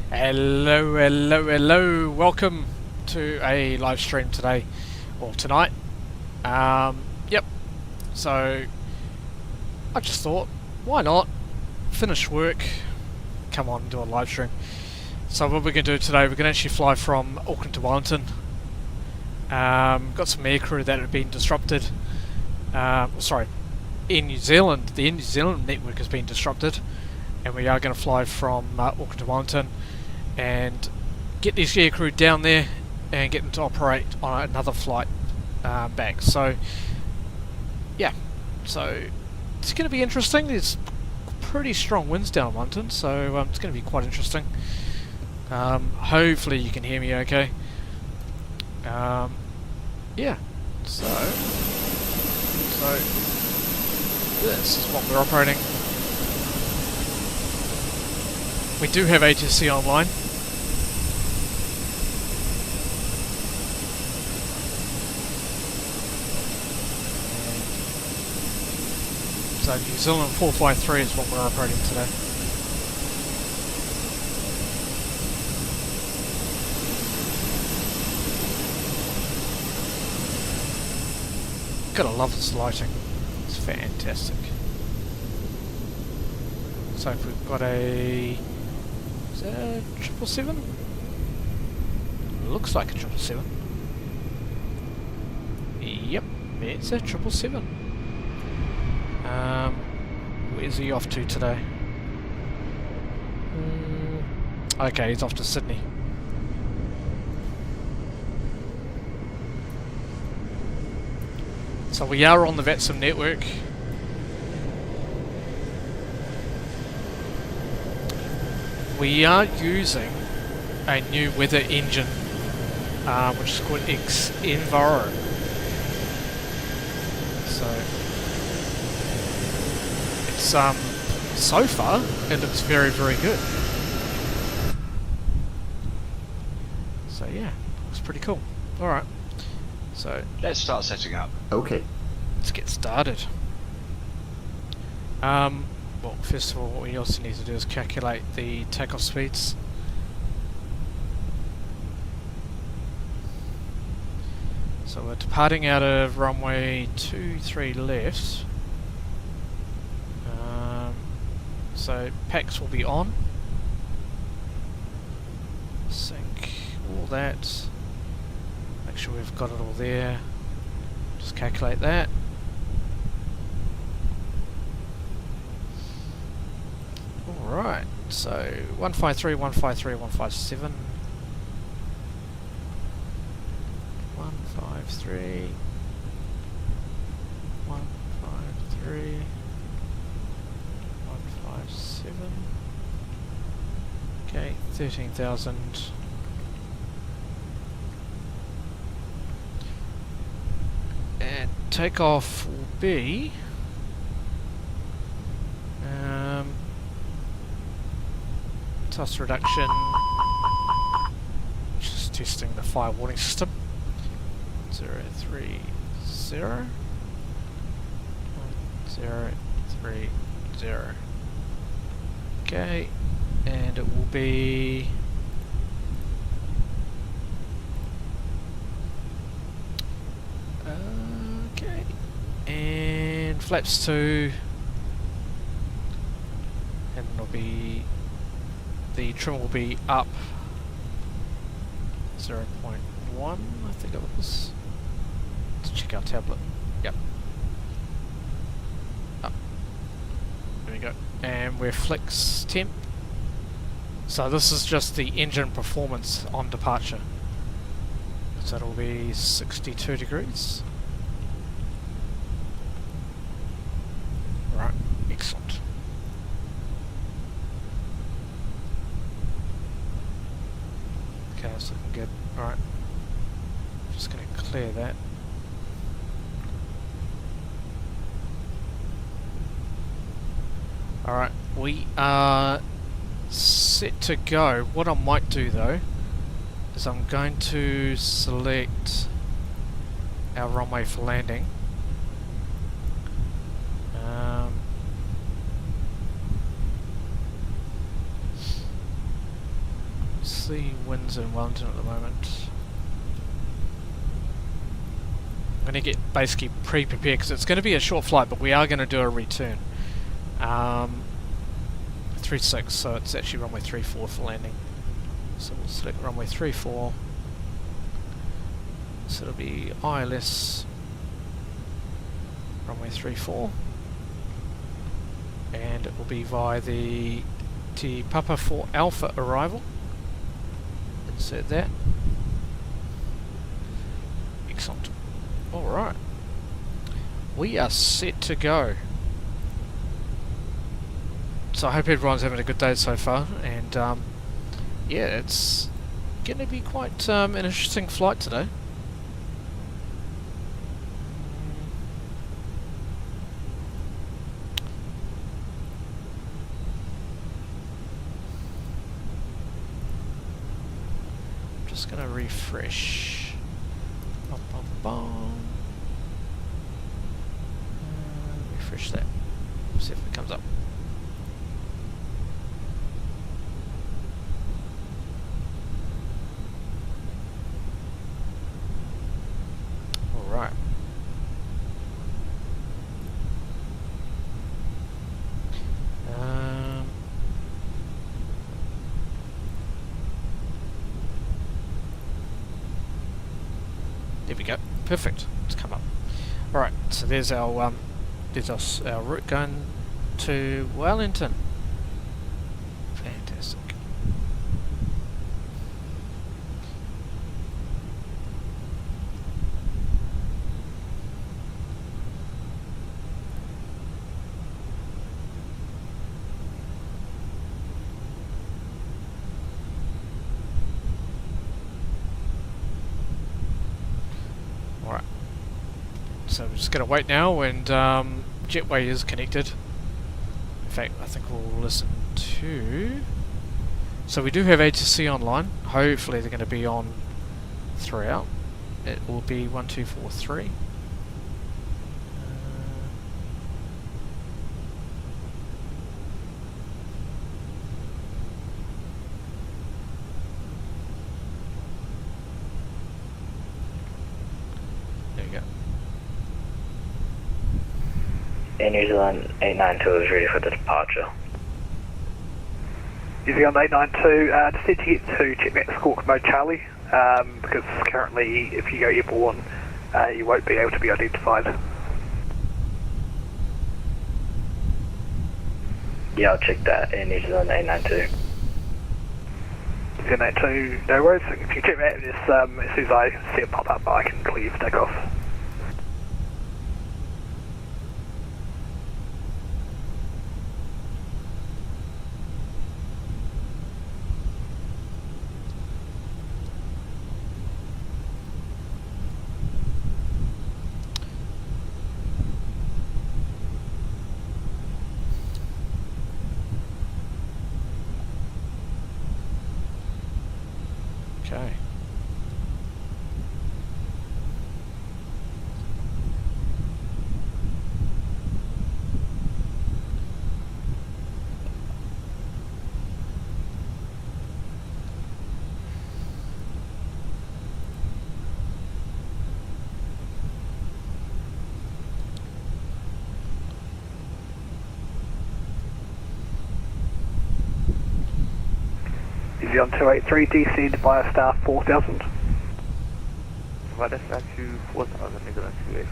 Hello, hello, hello. Welcome to a live stream today, or tonight. Yep. So, I just thought, why not finish work, come on and do a live stream. So what we're going to do today, we're going to actually fly from Auckland to Wellington. Got some aircrew that have been disrupted. Sorry, in New Zealand, the New Zealand network has been disrupted, and we are going to fly from Auckland to Wellington and get these aircrew down there and get them to operate on another flight back. So yeah, so it's going to be interesting. There's pretty strong winds down in Wellington, so it's going to be quite interesting. Hopefully you can hear me okay. Yeah, so this is what we're operating. We do have ATC online. So New Zealand 453 is what we're operating today. Gotta love this lighting. It's fantastic. So if we've got a... is that a 777? Looks like a 777. Yep, it's a 777. Where's he off to today? Okay, he's off to Sydney. So we are on the VATSIM network. We are using a new weather engine, which is called Enviro. So it's so far it looks very, very good. So yeah, looks pretty cool. All right. So let's start setting up. Okay. Let's get started. Well, first of all, what we also need to do is calculate the takeoff speeds. So we're departing out of runway 23 left. So packs will be on. Sync all that. Make sure we've got it all there. Just calculate that. Alright, so 153, 153, 157. 153. 153. 157. Okay, 13,000. And takeoff will be thrust reduction, just testing the fire warning system. 030 1030. Okay, and it will be okay, and flaps 2, and it'll be, the trim will be up 0.1, I think it was. Let's check our tablet. Yep. Up. There we go. And we're flex temp. So this is just the engine performance on departure. So it'll be 62 degrees. Right, excellent. Okay, that's looking good. Alright. Just going to clear that. Alright, we are set to go. What I might do though is I'm going to select our runway for landing. What's the winds in Wellington at the moment? I'm going to get basically pre-prepared because it's going to be a short flight, but we are going to do a return. 36, so it's actually runway 34 for landing. So we'll select runway 34. So it'll be ILS runway 34, and it will be via the Te Papa 4 Alpha arrival. Insert that. Excellent. Alright. We are set to go. So I hope everyone's having a good day so far, and yeah, it's going to be quite an interesting flight today. Just going to refresh. Bum, bum, bum. Refresh that. See if it comes up. Alright. There we go. Perfect. It's come up. Alright, so there's our route going to Wellington. Fantastic. Alright. So we're just going to wait now, and Jetway is connected. In fact, I think we'll listen to... So we do have HSC online. Hopefully they're going to be on throughout. It will be 1243. There you go. Air New Zealand 892 is ready for the departure. New Zealand 892, just need to get to check that Squawk mode Charlie, because currently if you go airborne, you won't be able to be identified. Yeah, I'll check that. Air New Zealand 892. New Zealand 892, no worries. If you check that, just, as soon as I see it pop up, I can clear you for takeoff. Okay. New Zealand 283, descend via star 4000. Via star 4000, New Zealand 283.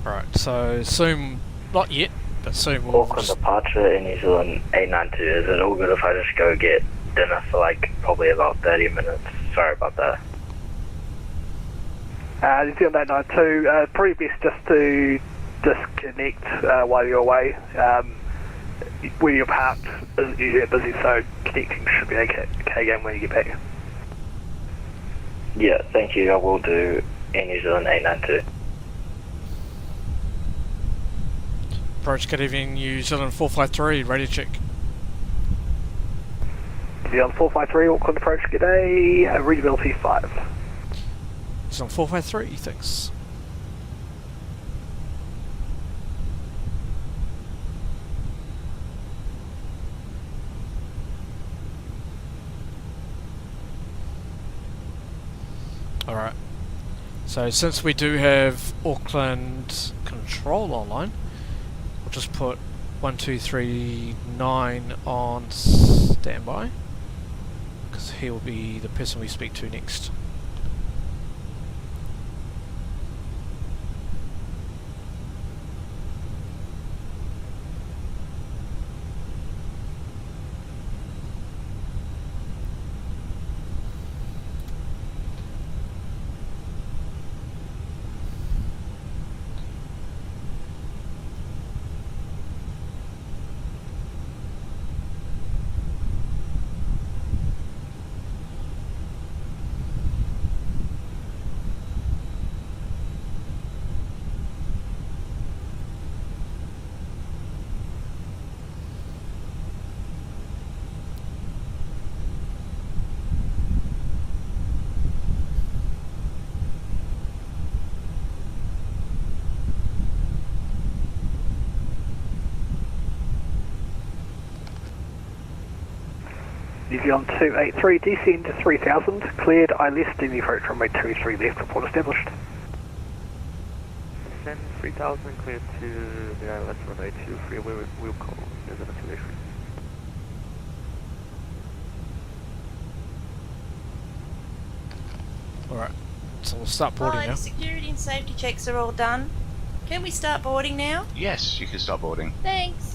Right, so soon, not yet, but soon we'll... Auckland departure in New Zealand 892. Is it all good if I just go get dinner for like probably about 30 minutes? Sorry about that. New Zealand 892, probably best just to disconnect while you're away. Where you're parked is usually busy, so connecting should be okay again when you get back. Yeah, thank you. I will do Air New Zealand 892. Approach, good evening, New Zealand 453, radio check. New Zealand 453, Auckland approach, good day, readability 5. New Zealand 453, thanks. Alright. So since we do have Auckland control online, we'll just put 1239 on standby, because he will be the person we speak to next. New Zealand 283, descend to 3000, cleared, I left, any approach runway 23 left, report established. Descend 3000, cleared to the ILS runway 23, we'll call, there's an affiliation. Alright, so we'll start boarding Hi, now. the security and safety checks are all done. Can we start boarding now? Yes, you can start boarding. Thanks.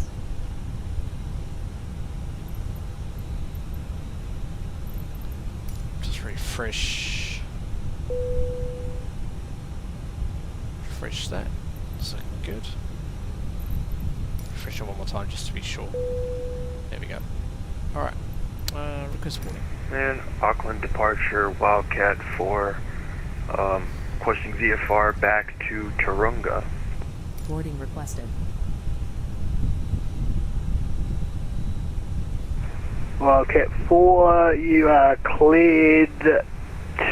Just refresh. Refresh that. It's looking good. Refresh it one more time just to be sure. There we go. Alright. Request boarding. And Auckland departure, Wildcat 4, questioning VFR back to Tauranga. Boarding requested. Wildcat 4, you are cleared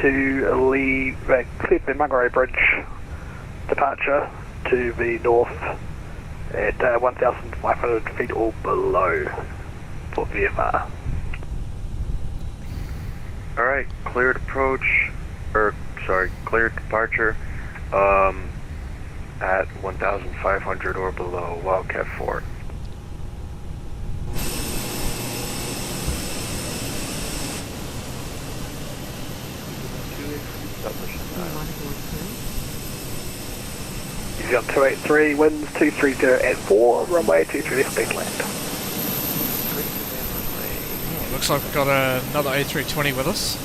to leave, cleared the Mangere Bridge departure to the north at 1,500 feet or below for VFR. Alright, cleared approach, cleared departure, at 1,500 or below, Wildcat 4. New Zealand 283, winds 230 at 4, runway 23 left, base land. Oh, looks like we've got another A320 with us.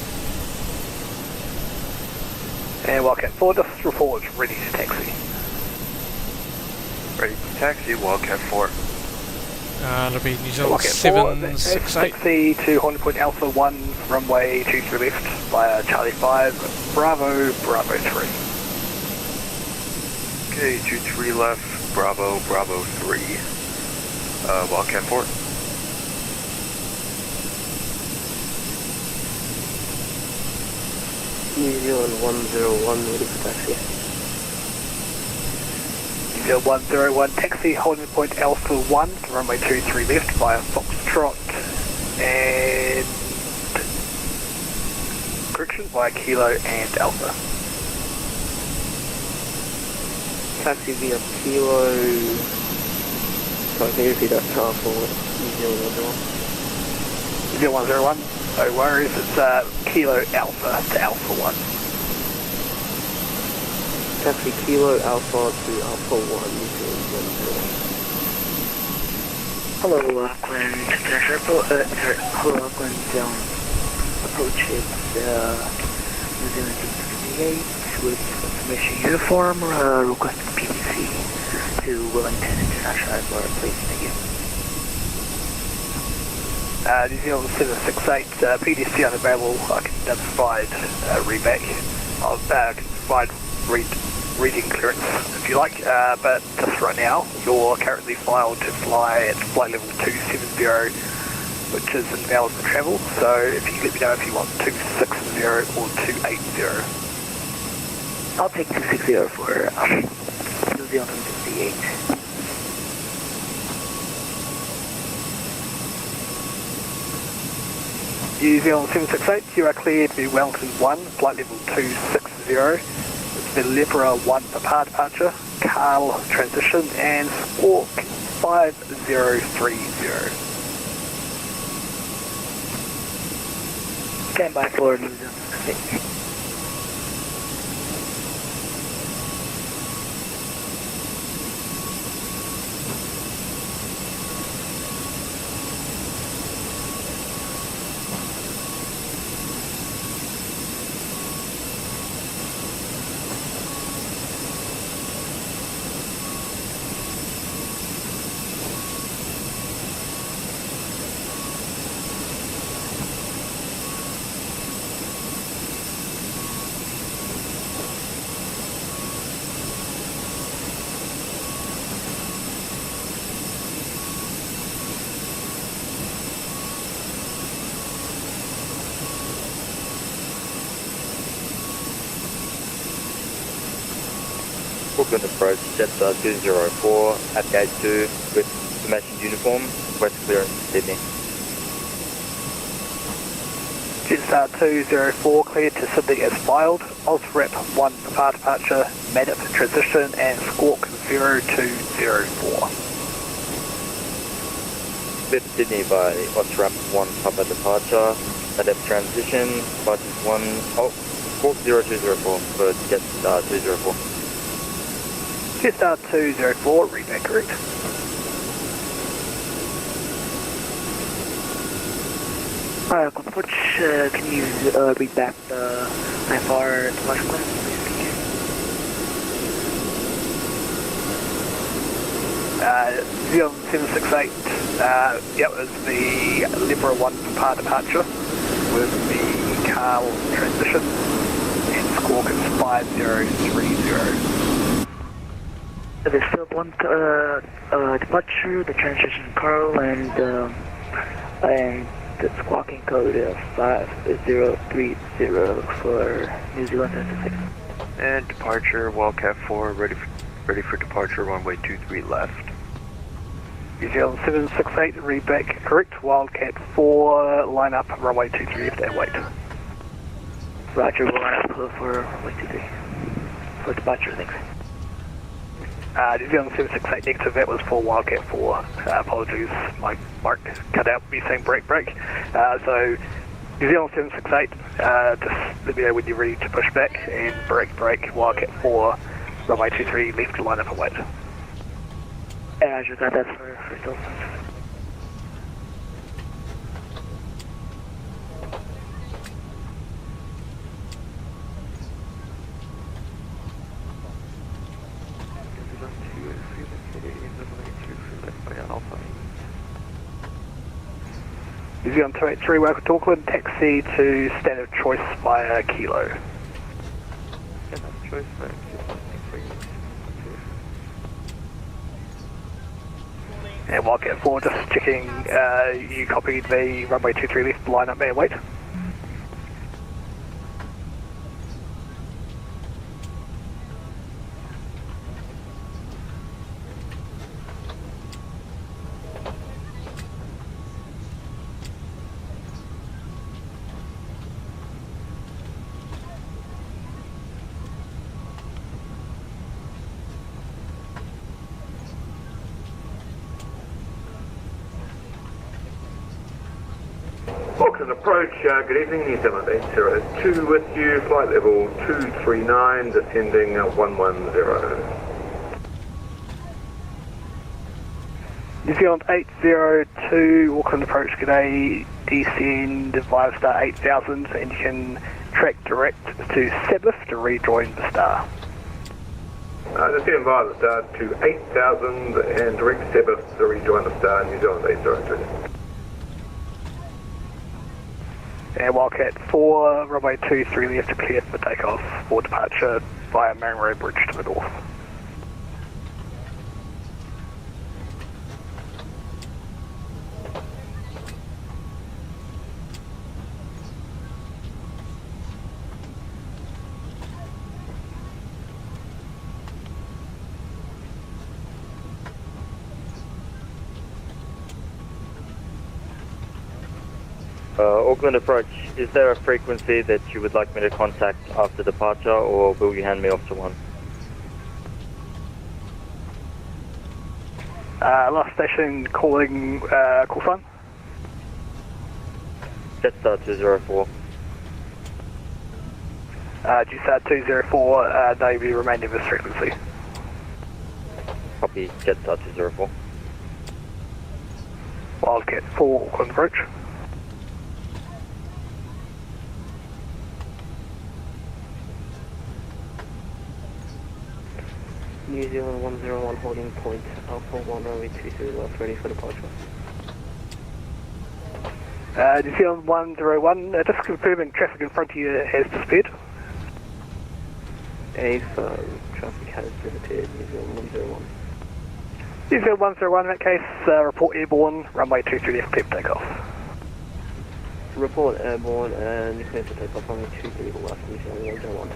And Wildcat 4, just report ready to taxi. Ready to taxi, Wildcat 4. It'll be New Zealand Wildcat 4, 768. taxi to Honda Point Alpha 1, runway 23 left via Charlie 5, Bravo, Bravo 3. Okay, 23 left, Bravo, Bravo 3. Wildcat 4. New Zealand 101, ready for taxi. New Zealand 101, taxi, Holden Point Alpha 1, runway 23 left via Foxtrot, and correction, via Kilo and Alpha. Taxi via Kilo. Sorry, can you repeat that car for New Zealand 101? New Zealand 101, no worries, it's Kilo Alpha to Alpha 1. Taxi Kilo Alpha to Alpha 1, New Zealand 101. Hello, Auckland International Airport. Hello, Auckland. Approach is New Zealand 238 with information uniform. Requesting PDC to Wellington International Airport, please. Thank you. New Zealand 768, PDC unavailable. I can provide reback. I can provide reading clearance if you like, but just right now you're currently filed to fly at flight level 270, which is invalid for travel, so if you let me know if you want 260 or 280. I'll take 260 for New Zealand 58. New New Zealand 768, you are cleared to Wellington 1, flight level 260. It's the Libra 1 for power departure, Carl transition, and Squawk 5030. Stand by for New Zealand 68. Auckland approach, Jetstar 204 at gate 2 with formation uniform, west clearance Sydney. Jetstar 204 cleared to Sydney as filed, Osrep 1 for power departure, Madip transition, and Squawk 0204. Cleared to Sydney by Osrep 1 Papa departure, Madip transition, Barges 1, Squawk 0204 for Jetstar 204. Jetstar 204, read that correct. Auckland approach, can you read back the IFR departure plan, please? New Zealand 768, it was the Libra 1 for power departure with the Carl transition, and Squawk is 5030. There's still one departure, the transition Carl, and the squawking code of 5030 for New Zealand 76. And departure, Wildcat 4, ready for departure, runway 23 left. New Zealand 768, read back correct, Wildcat 4, line up, runway 23 left and wait. Roger, we'll line up for runway 23. For departure, thanks. New Zealand 768 negative, that was for Wildcat 4. Apologies, my mark cut out me saying break. So New Zealand 768, just let me know when you're ready to push back, and break, Wildcat 4, runway 23 left, line up and wait. Roger, got that for still. New Zealand 283, welcome to Auckland, taxi to standard choice via Kilo. Standard choice via Kilo. And Wildcat 4, just checking, you copied the runway 23 left, line up there, wait. Auckland approach, good evening, New Zealand 802 with you, flight level 239, descending 110. New Zealand 802, Auckland approach, g'day, descend via star 8000, and you can track direct to Sabbath to rejoin the star. Descend via the star to 8000 and direct Sabbath to rejoin the star, New Zealand 802. And Wildcat 4, runway 23 left to clear for takeoff for departure via Maringrove Bridge to the north. Auckland approach, is there a frequency that you would like me to contact after departure, or will you hand me off to one? Last station calling call sign. Jetstar 204. Jetstar 204, no, we remain in this frequency. Copy, Jetstar 204. Wildcat 4, Auckland approach. New Zealand 101 holding point, Alpha 1 runway 23 left, ready for departure. New Zealand 101, just confirming traffic in front of you has disappeared. Traffic has disappeared, New Zealand 101. New Zealand 101 in that case, report airborne, runway 23 left, clear for takeoff. Report airborne and clear for takeoff, runway 23 left, New Zealand 101.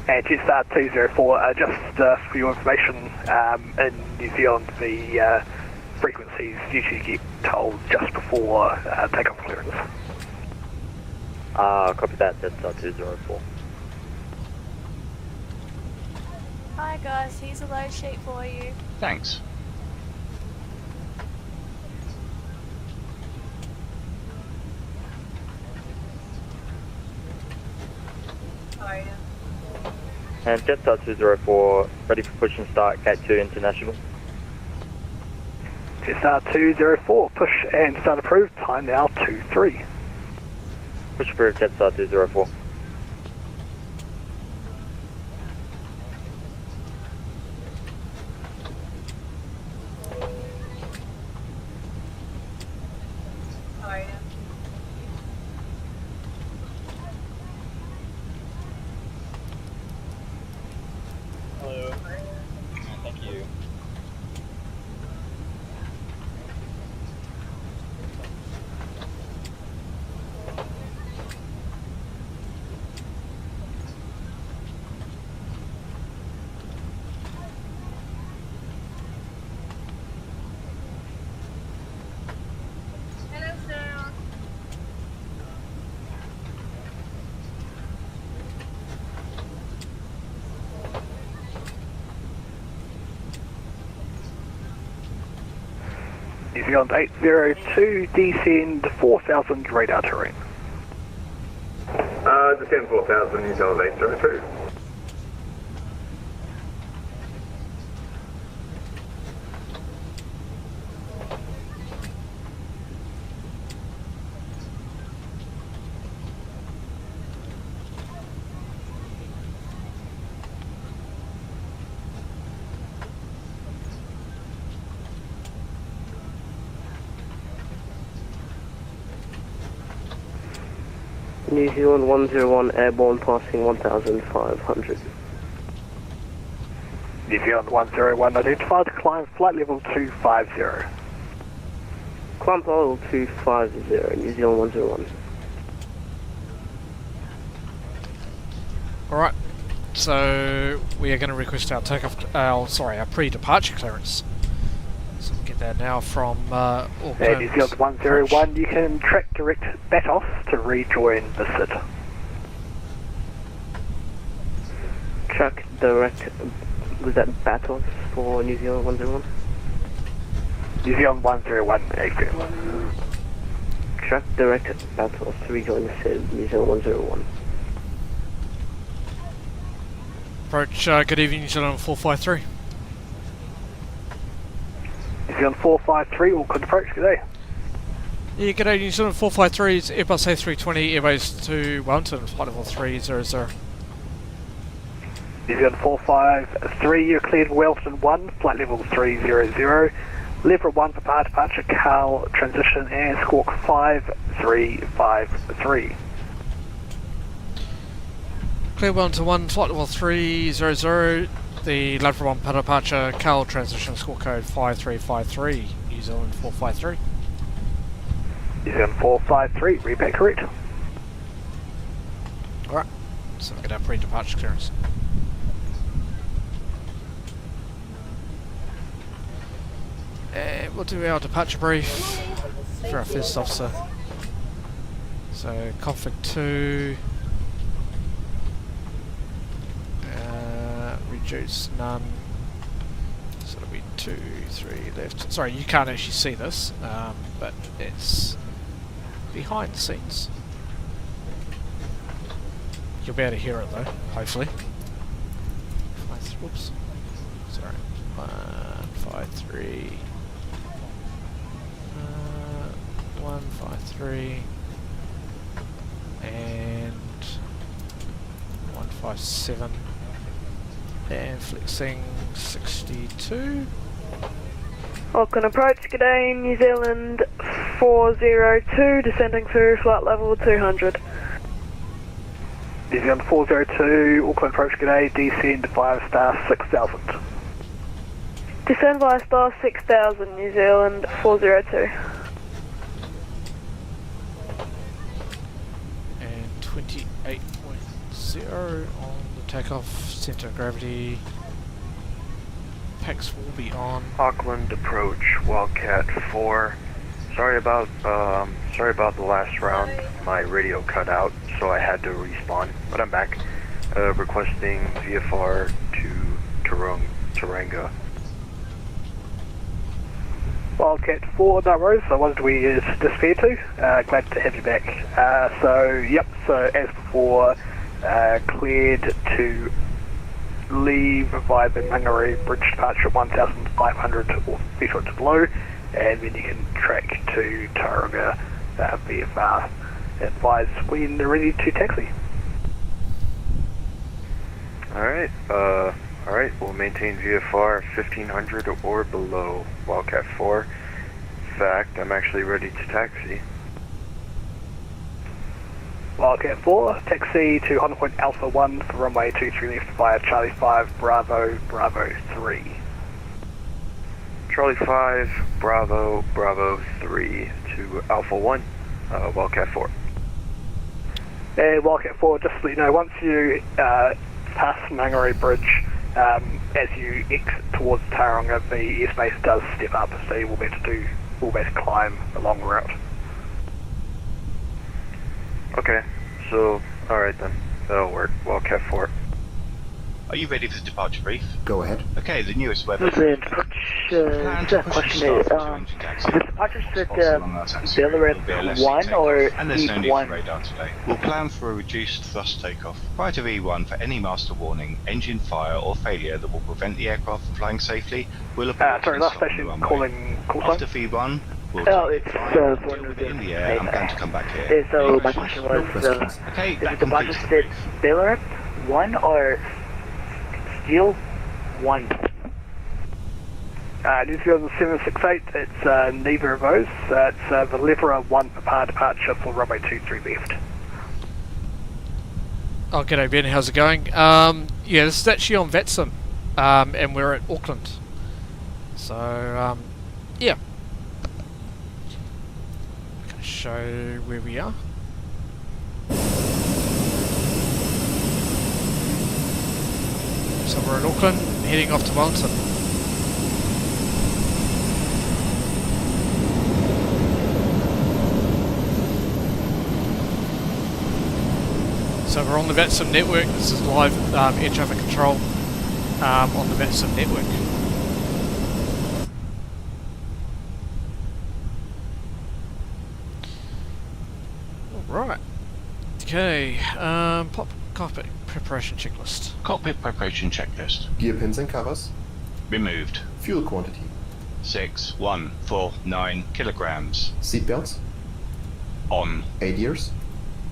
And Jetstar 204, just for your information, in New Zealand the frequencies usually get told just before takeoff clearance. Copy that, Jetstar 204. Hi guys, here's a load sheet for you. Thanks. And Jetstar 204, ready for push and start, Cat 2 International. Jetstar 204, push and start approved, time now 23. Push approved, Jetstar 204. Thank you. Hello sir. New Zealand 802, descend 4000 radar terrain. Descend 4000, New Zealand 802. New Zealand 101 airborne passing 1500. New Zealand 101 identified, climb flight level 250. Climb level 250, New Zealand 101. Alright, so we are going to request our our pre-departure clearance. So we'll get that now from Auckland. New Zealand 101, you can track direct BATOS to rejoin the SID. Track direct, was that BATOS for New Zealand 101? New Zealand 101, accurate. Track direct BATOS to rejoin the SID, New Zealand 101. Approach, good evening, New Zealand 453. New Zealand 453, Auckland approach, good day. Yeah, good day, New Zealand 453 is Airbus A320 Airways to Wellington, flight level 300. New Zealand 453, you're cleared Wellington 1, flight level 300. Lever 1 for departure, Cal transition and squawk 5353. Clear Wellington 1, flight level 300. The Lever 1 for departure, Cal transition, squawk code 5353. New Zealand 453. New Zealand 453, read back correct. Alright, So we'll get our pre-departure clearance. And we'll do our departure brief for our first officer. So config 2, reduce none, so it'll be 2, 3 left. Sorry, you can't actually see this, but it's behind the scenes. You'll be able to hear it though, hopefully. Whoops. Sorry. 153. 153. And 157. And flexing 62. Auckland approach, g'day, New Zealand 402, descending through flight level 200. New Zealand 402, Auckland approach, g'day, descend via star 6000. Descend via star 6000, New Zealand 402. And 28.0 on the takeoff, centre of gravity. Pax will be on. Auckland approach, Wildcat 4. Sorry about the last round. My radio cut out, so I had to respawn. But I'm back. Requesting VFR to Taranga. Wildcat 4, no worries. So what did we disappear to? Glad to have you back. So as before, cleared to leave via the Mangere Bridge departure 1,500 or feet or below, and then you can track to Tauranga VFR. Advise when they're ready to taxi. Alright, we'll maintain VFR 1500 or below, Wildcat 4. In fact, I'm actually ready to taxi. Wildcat 4, taxi to Honda Point Alpha 1 for runway 23 left via Charlie 5, Bravo, Bravo 3. Charlie 5, Bravo, Bravo 3 to Alpha 1, Wildcat 4. And Wildcat 4, just to let you know, once you pass Mangere Bridge, as you exit towards Tauranga, the airspace does step up, so you will be able to climb along the route. Okay, so, alright then, that'll work, Wildcat 4. Are you ready for the departure brief? Go ahead. Okay, the newest weather. The question is, the departure set Belarus 1 or and there's no need E1? for radar today. We'll plan for a reduced thrust takeoff. Prior to V1 for any master warning, engine fire or failure that will prevent the aircraft from flying safely, we'll abort Sorry, and last stop on the station runway. calling call sign. After V1, we'll It's in the air. I'm going to come back here. So Any my questions? question was, Okay, is that the departure completes the set brief. Belarus 1 or Steel 1? New Zealand 768, it's neither of those. It's the Levera 1 for departure for runway 23 left. Oh, g'day Ben, how's it going? Yeah, this is actually on VATSIM, and we're at Auckland. So, yeah. I'm going to show where we are. So we're in Auckland, heading off to Wellington. So we're on the VATSIM network. This is live air traffic control on the VATSIM network. Alright. Okay, pop cockpit preparation checklist. Cockpit preparation checklist. Gear pins and covers. Removed. Fuel quantity. 6,149 kilograms. Seatbelts. On. ADIRS.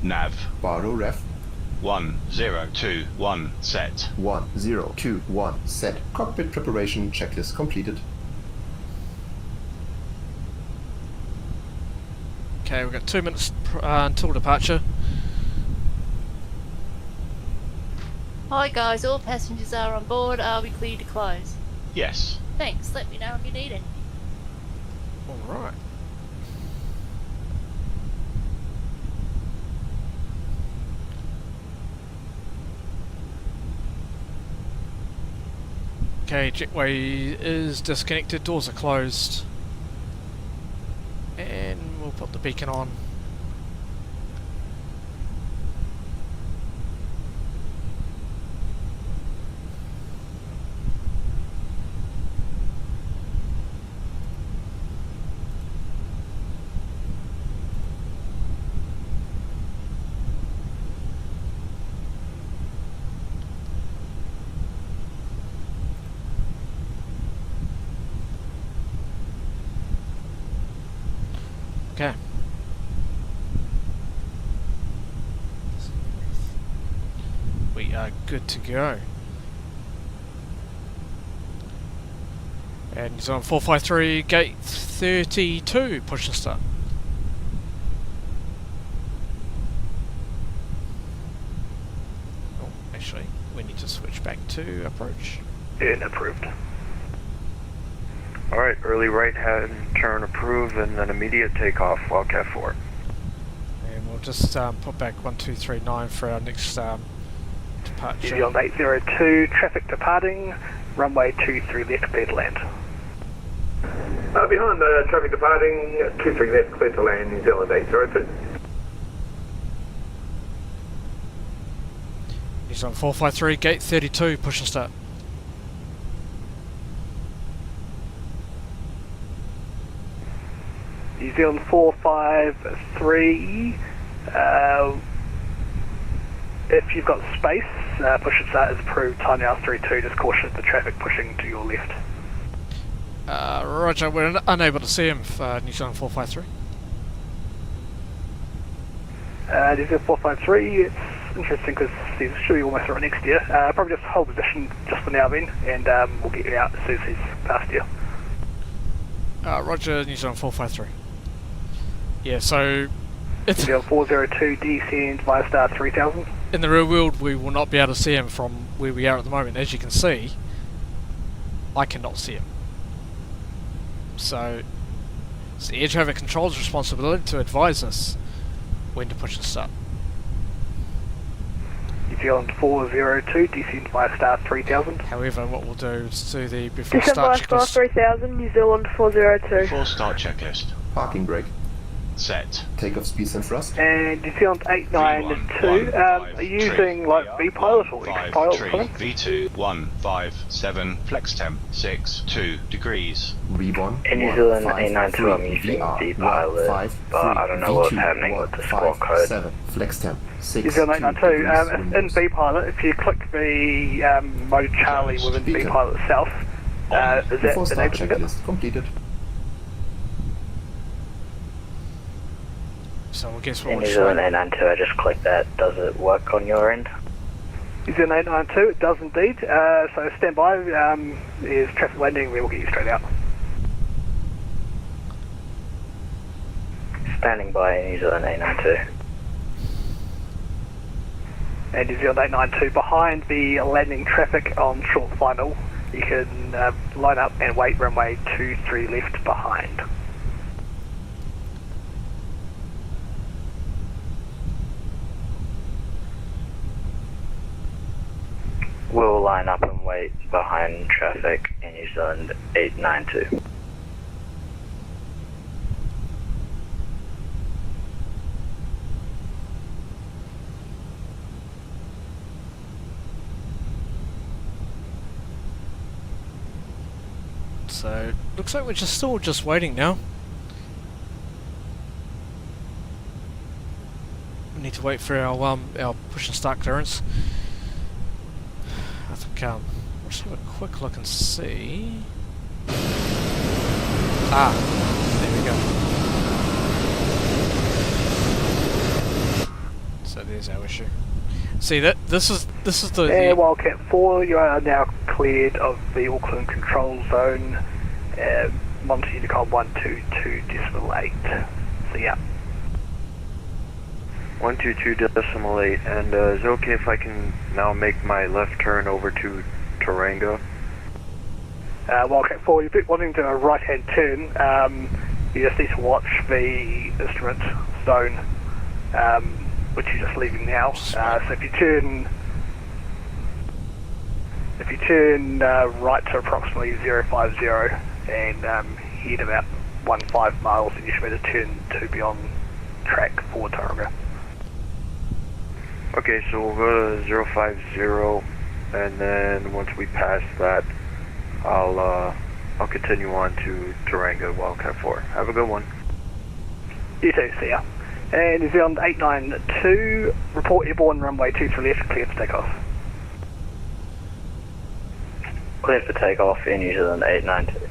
Nav. Baro ref. 1021 set. 1021 set. Cockpit preparation checklist completed. Okay, we've got 2 minutes until departure. Hi guys, all passengers are on board. Are we clear to close? Yes. Thanks, let me know if you need any. Alright. Okay, jetway is disconnected, doors are closed. And we'll put the beacon on. Okay. We are good to go. And he's on 453, gate 32, push to start. Oh, actually, we need to switch back to approach. And approved. Alright, early right hand turn approved and then immediate takeoff, Wildcat 4. And we'll just put back 1239 for our next departure. New Zealand 802, traffic departing, runway 23 left, clear to land. Behind the traffic departing, 23 left, clear to land, New Zealand 802. He's on 453, gate 32, push and start. New Zealand 453, if you've got space, push and start is approved, time now 32, just caution of the traffic pushing to your left. Roger, we're unable to see him for New Zealand 453. New Zealand 453, it's interesting because he's should be almost right next to you. Probably just hold position just for now then, and we'll get you out as soon as he's past you. Roger, New Zealand 453. Yeah, so New Zealand 402, descend via star 3000. in the real world we will not be able to see him from where we are at the moment. As you can see, I cannot see him. So it's the air traffic control's responsibility to advise us when to push and start. New Zealand 402, descend via star 3000. However, what we'll do is do the before Descend start via star checklist. 3000, New Zealand 402. Before start checklist. Parking brake. Set. Takeoff speeds and thrust. And New Zealand 892, are you using like V-pilot or X-pilot or something? V2 157 flex temp 6 2 degrees. V1. In New Zealand 892, I'm using V-pilot, but I don't know what's happening with the squawk code. 7 flex temp 6. New Zealand 892, in V-pilot, if you click the mode Charlie within V-pilot itself, is Before that start enabling it? checklist completed. So I guess In we'll New just Zealand wait. 892, I just clicked that. Does it work on your end? New Zealand 892, it does indeed. So stand by, there's traffic landing, we will get you straight out. Standing by in New Zealand 892. And New Zealand 892, behind the landing traffic on short final, you can line up and wait runway 23 left behind. We'll line up and wait behind traffic in New Zealand 892. So looks like we're still just waiting now. We need to wait for our push and start clearance. I think let's have a quick look and see. Ah, there we go. So there's our issue. See that this is the And Wildcat 4, you are now cleared of the Auckland control zone. Monte Unicom 122.8. So yeah. 122.8, and is it okay if I can now make my left turn over to Tauranga? Wildcat 4, you're wanting to do a right-hand turn. You just need to watch the instrument zone, which you're just leaving now. So if you If you turn right to approximately 050 and head about 15 miles, then you should be able to turn to be on track for Tauranga. Okay, so we'll go to 050, and then once we pass that, I'll continue on to Tauranga Wildcat 4. Have a good one. You too, see ya. And New Zealand 892, report airborne runway 23 left, clear for takeoff. Clear for takeoff in New Zealand 892.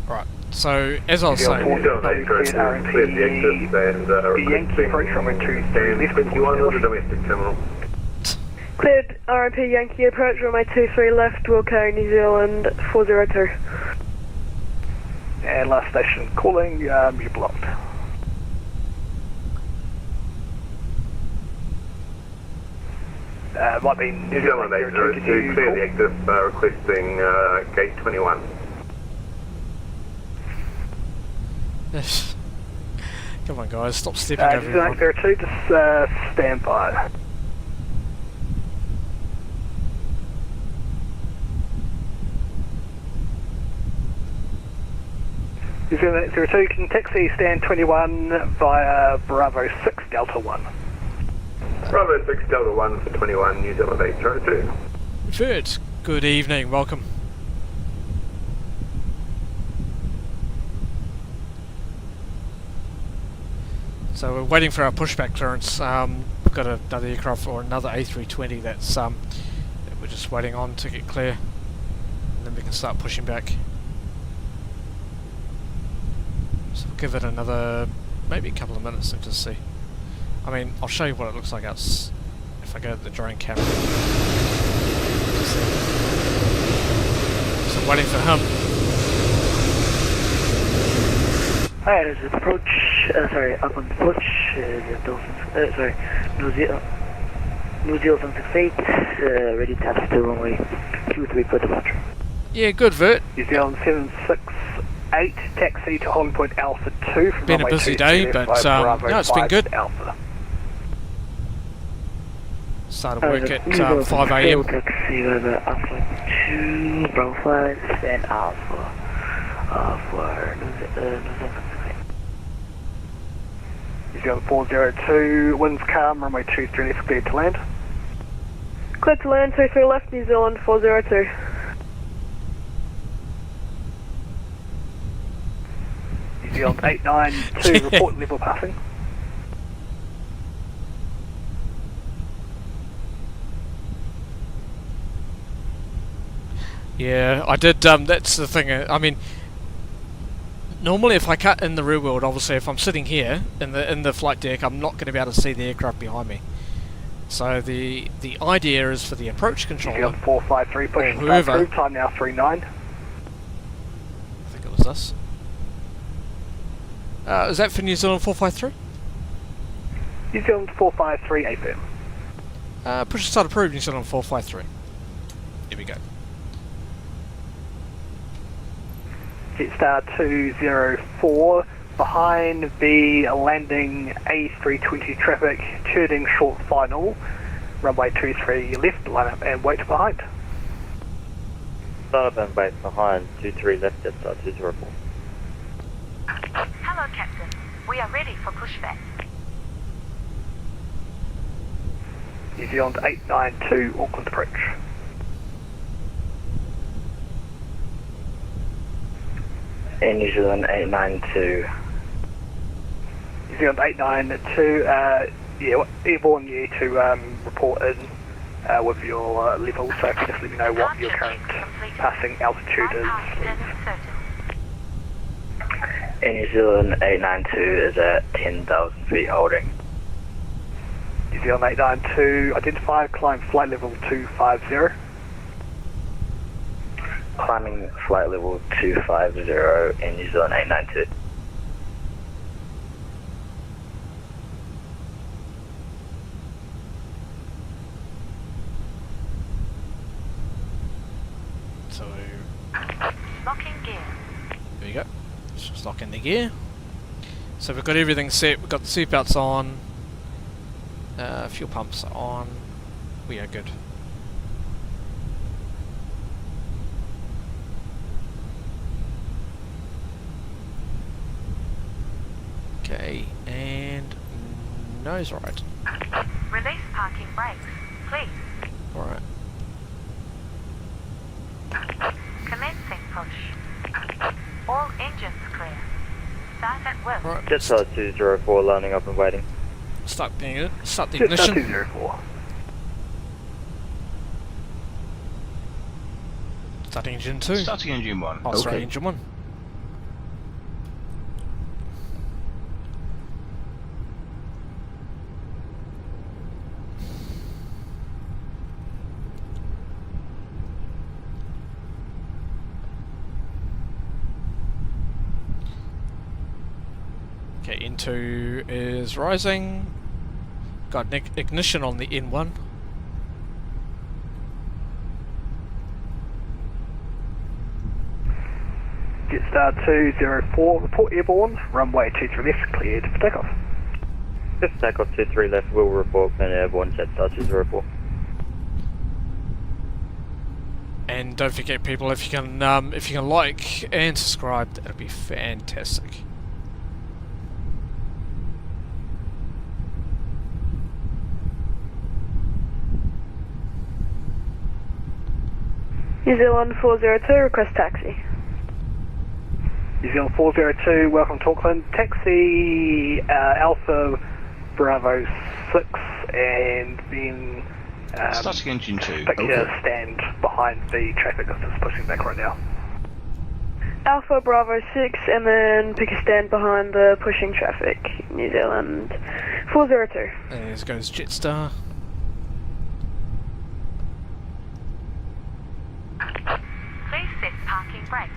Right, so as I was saying, New Zealand 892, clear the exit and Yankee approach runway 23 left, 21 on the domestic terminal. Cleared RMP Yankee approach runway 23 left, Wilco, New Zealand 402. And last station calling, you're blocked. Might be New Zealand 802, clear the exit, requesting gate 21. come on guys, stop stepping over New Zealand everyone. 802, just stand by. New Zealand 802, can taxi stand 21 via Bravo 6 Delta 1. Bravo 6 Delta 1 for 21, New Zealand 802. Third, good evening, welcome. So we're waiting for our pushback clearance. We've got another aircraft or another A320 that's that we're just waiting on to get clear, and then we can start pushing back. So we'll give it another maybe a couple of minutes and just see. I mean, I'll show you what it looks like outside if I go to the drone camera. So waiting for him. Hi, this is approach, Auckland approach, New Zealand 68, ready to touch the runway 23 for departure. Yeah, good Vert. New Zealand 768, taxi to Holland Point Alpha 2 from Been a runway busy 23 day, left but by Bravo no, it's been 5 good. Alpha. Started work at 5 AM. Taxi over Alpha 2, Bravo 5, and Alpha for New Zealand. New Zealand 402, winds calm, runway 23 left, cleared to land. Cleared to land 23 left, New Zealand 402. New Zealand 892, report level passing. Yeah, I did. That's the thing. I mean, normally if I cut in the real world, obviously if I'm sitting here in the flight deck, I'm not going to be able to see the aircraft behind me. So the idea is for the approach controller, New Zealand 453, pushing whoever, through, time now 39. I think it was this. Is that for New Zealand 453? New Zealand 453, AFM. Push start approved, New Zealand 453. Here we go. Jetstar 204, behind the landing A320 traffic, turning short final, runway 23 left, line up and wait behind. Line up and wait behind, 23 left, Jetstar 204. Hello, Captain. We are ready for pushback. New Zealand 892, Auckland approach. And New Zealand 892. New Zealand 892, yeah, airborne year to report in with your level, so just let me know what your current passing altitude is. And New Zealand 892 is at 10,000 feet holding. New Zealand 892, identify, climb flight level 250. Climbing flight level 250 in New Zealand 892. So locking gear. There we go. Let's just lock in the gear. So we've got everything set. We've got the seatbelts on. Fuel pumps are on. We are good. Okay, and nose right. Release parking brakes, please. Alright. Commencing push. All engines clear. Start at will. Alright. Jetstar 204 lining up and waiting. Start the ignition. Jetstar 204. Starting engine 2. Starting engine 1. Oh, sorry, Okay. engine 1. Okay, N2 is rising. Got ignition on the N1. Jetstar 204, report airborne. Runway 23 left, cleared for takeoff. If takeoff 23 left, will report clean airborne Jetstar 204. And don't forget, people, if you can like and subscribe, that'd be fantastic. New Zealand 402, request taxi. New Zealand 402, welcome to Auckland. Taxi Alpha Bravo 6 and then Starting engine 2. pick your stand behind the traffic that's just pushing back right now. Alpha Bravo 6 and then pick a stand behind the pushing traffic. New Zealand 402. There goes Jetstar. Please set parking brakes.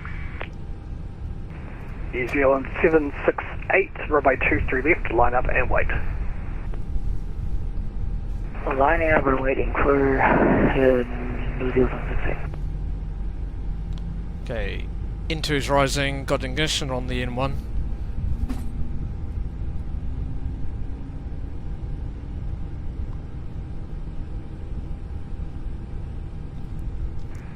New Zealand 768, runway 23 left, line up and wait. Lining up and waiting for New Zealand 68. Okay, N2 is rising, got ignition on the N1.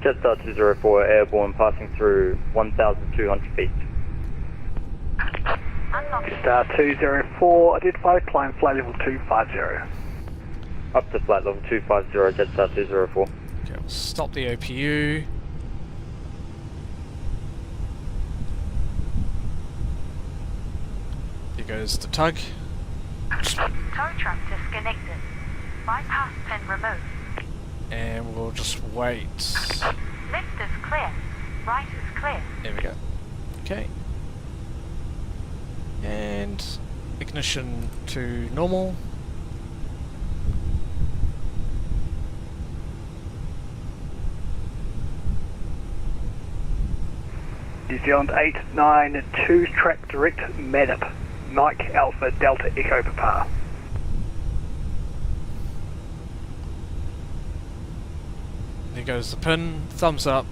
Jetstar 204 airborne passing through 1,200 feet. Jetstar 204, identify, climb flight level 250. Up to flight level 250, Jetstar 204. Okay, we'll stop the OPU. There goes the tug. Tow truck disconnected. Bypass pin removed. And we'll just wait. Left is clear. Right is clear. There we go. Okay. And ignition to normal. New Zealand 892, track direct, Madap, Mike Alpha Delta Echo Papa. There goes the pin. Thumbs up.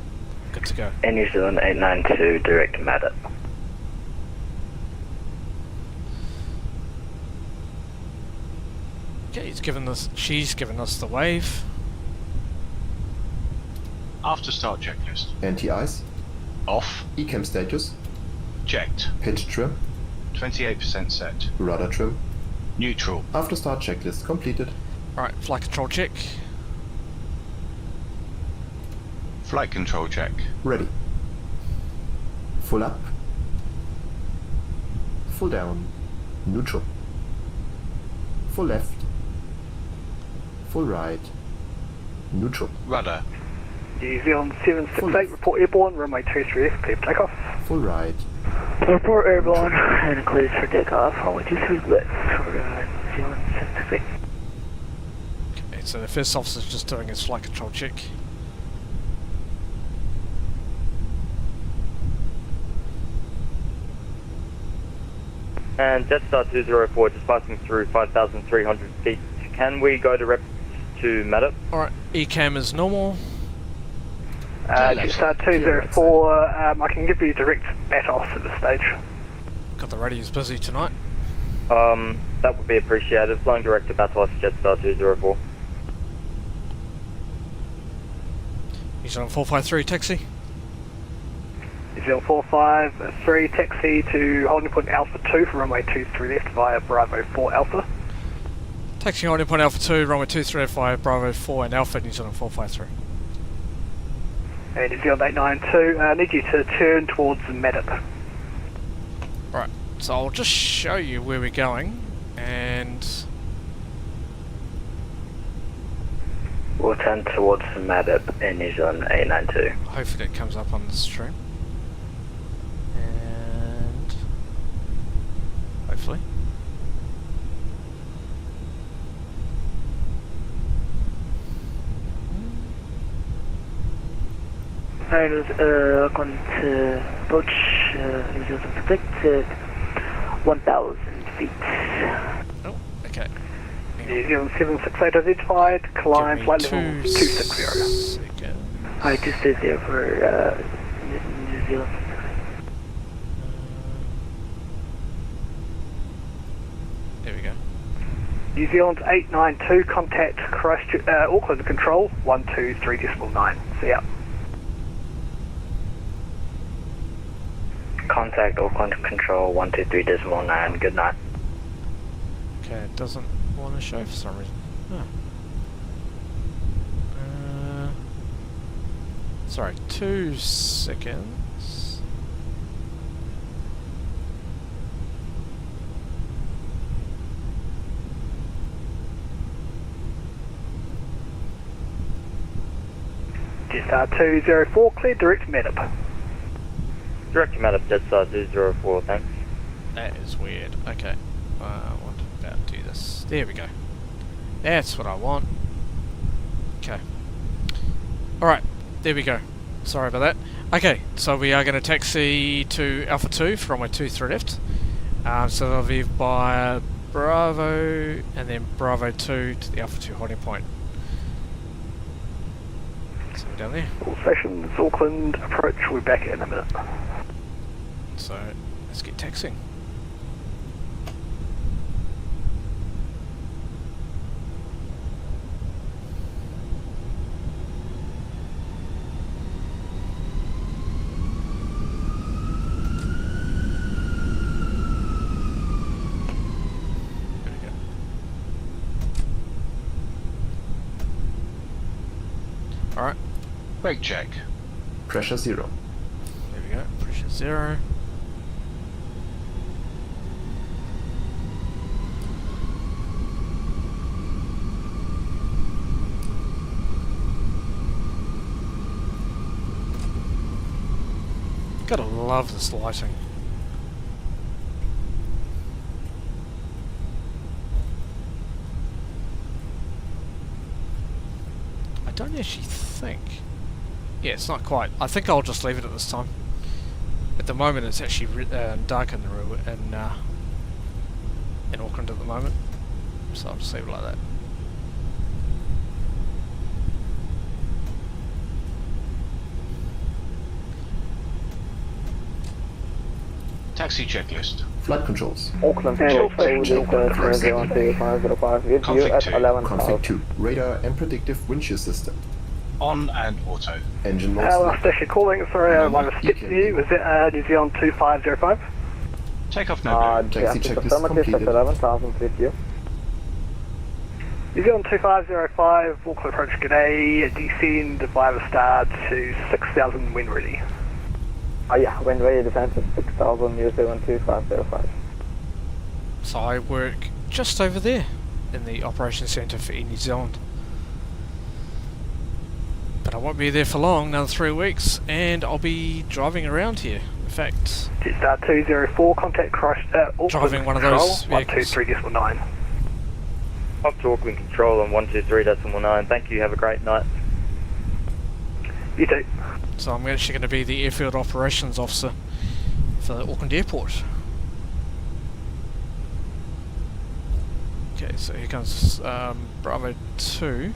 Good to go. And New Zealand 892, direct Madap. Okay, she's given us the wave. After start checklist. Anti-ice. Off. Ecam status. Checked. Pitch trim. 28% set. Rudder trim. Neutral. After start checklist completed. Alright, flight control check. Flight control check. Ready. Full up. Full down. Neutral. Full left. Full right. Neutral. Rudder. New Zealand 768, report airborne, runway 23 left, clear for takeoff. Full right. Report airborne and clears for takeoff. Runway 23 left for New Zealand 768. Okay, so the first officer's just doing his flight control check. And Jetstar 204 just passing through 5,300 feet. Can we go direct to Madap? Alright, ECAM is normal. Jetstar 204, I can give you direct BATOS at this stage. Got the radios busy tonight. That would be appreciated. Flying direct to BATOS, Jetstar 204. New Zealand 453 taxi. New Zealand 453, taxi to holding point Alpha 2 for runway 23 left via Bravo 4 Alpha. Taxi holding point Alpha 2, runway 23 left via Bravo 4 and Alpha, New Zealand 453. And New Zealand 892, I need you to turn towards Madip. Right, so I'll just show you where we're going, and We'll turn towards Madip in New Zealand 892. hopefully it comes up on the stream. And hopefully. Auckland approach New Zealand protected 1,000 feet. Oh, okay. New Zealand 768 identified, climb flight level 260. Seconds. I just stayed there for New Zealand. There we go. New Zealand 892, contact Christchurch, Auckland Control 123.9. See ya. Contact Auckland Control 123.9. Good night. Okay, it doesn't want to show for some reason. Huh. Sorry, 2 seconds. Jetstar 204, clear direct Madip. Direct to Madip, Jetstar 204, thanks. That is weird. Okay. I want to about do this. There we go. That's what I want. Okay. Alright, there we go. Sorry about that. Okay, so we are going to taxi to Alpha 2 from runway 23 left. So that'll be by Bravo and then Bravo 2 to the Alpha 2 holding point. So we're down there. All stations, Auckland approach, we'll be back in a minute. So let's get taxiing. Alright. Brake check. Pressure 0. There we go. Pressure 0. Gotta love this lighting. I don't actually think... Yeah, it's not quite. I think I'll just leave it at this time. At the moment it's actually dark in Auckland at the moment. So I'll just leave it like that. Taxi checklist. Flight controls. Auckland Control Conflict 2. Radar and predictive wind shear system. On and auto. Engine mode. Last station calling, sorry, I might have skipped you. Was it New Zealand 2505? Takeoff no go. Taxi checklist completed. 11,000 feet view. New Zealand 2505, Auckland approach, g'day, descend 5 star to 6,000 wind ready. Oh yeah, wind ready descent to 6,000, New Zealand 2505. So I work just over there in the operations centre for New Zealand. But I won't be there for long, another 3 weeks, and I'll be driving around here. In fact, Jetstar 204, contact Auckland driving one of Control, those vehicles. 123.9. Up to Auckland Control on 123.9. Thank you, have a great night. You too. So I'm actually going to be the airfield operations officer for Auckland Airport. Okay, so here comes Bravo 2.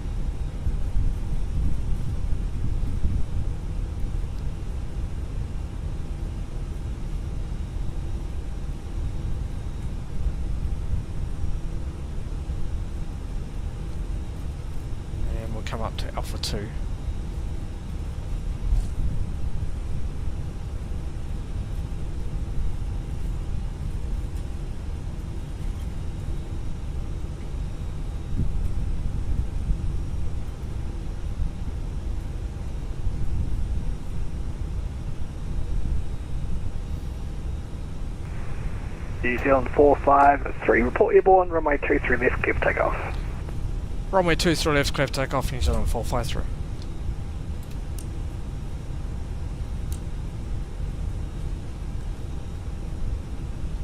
And we'll come up to Alpha 2. New Zealand 453, report airborne, runway 23 left, clear for takeoff. Runway 23 left, clear for takeoff, New Zealand 453.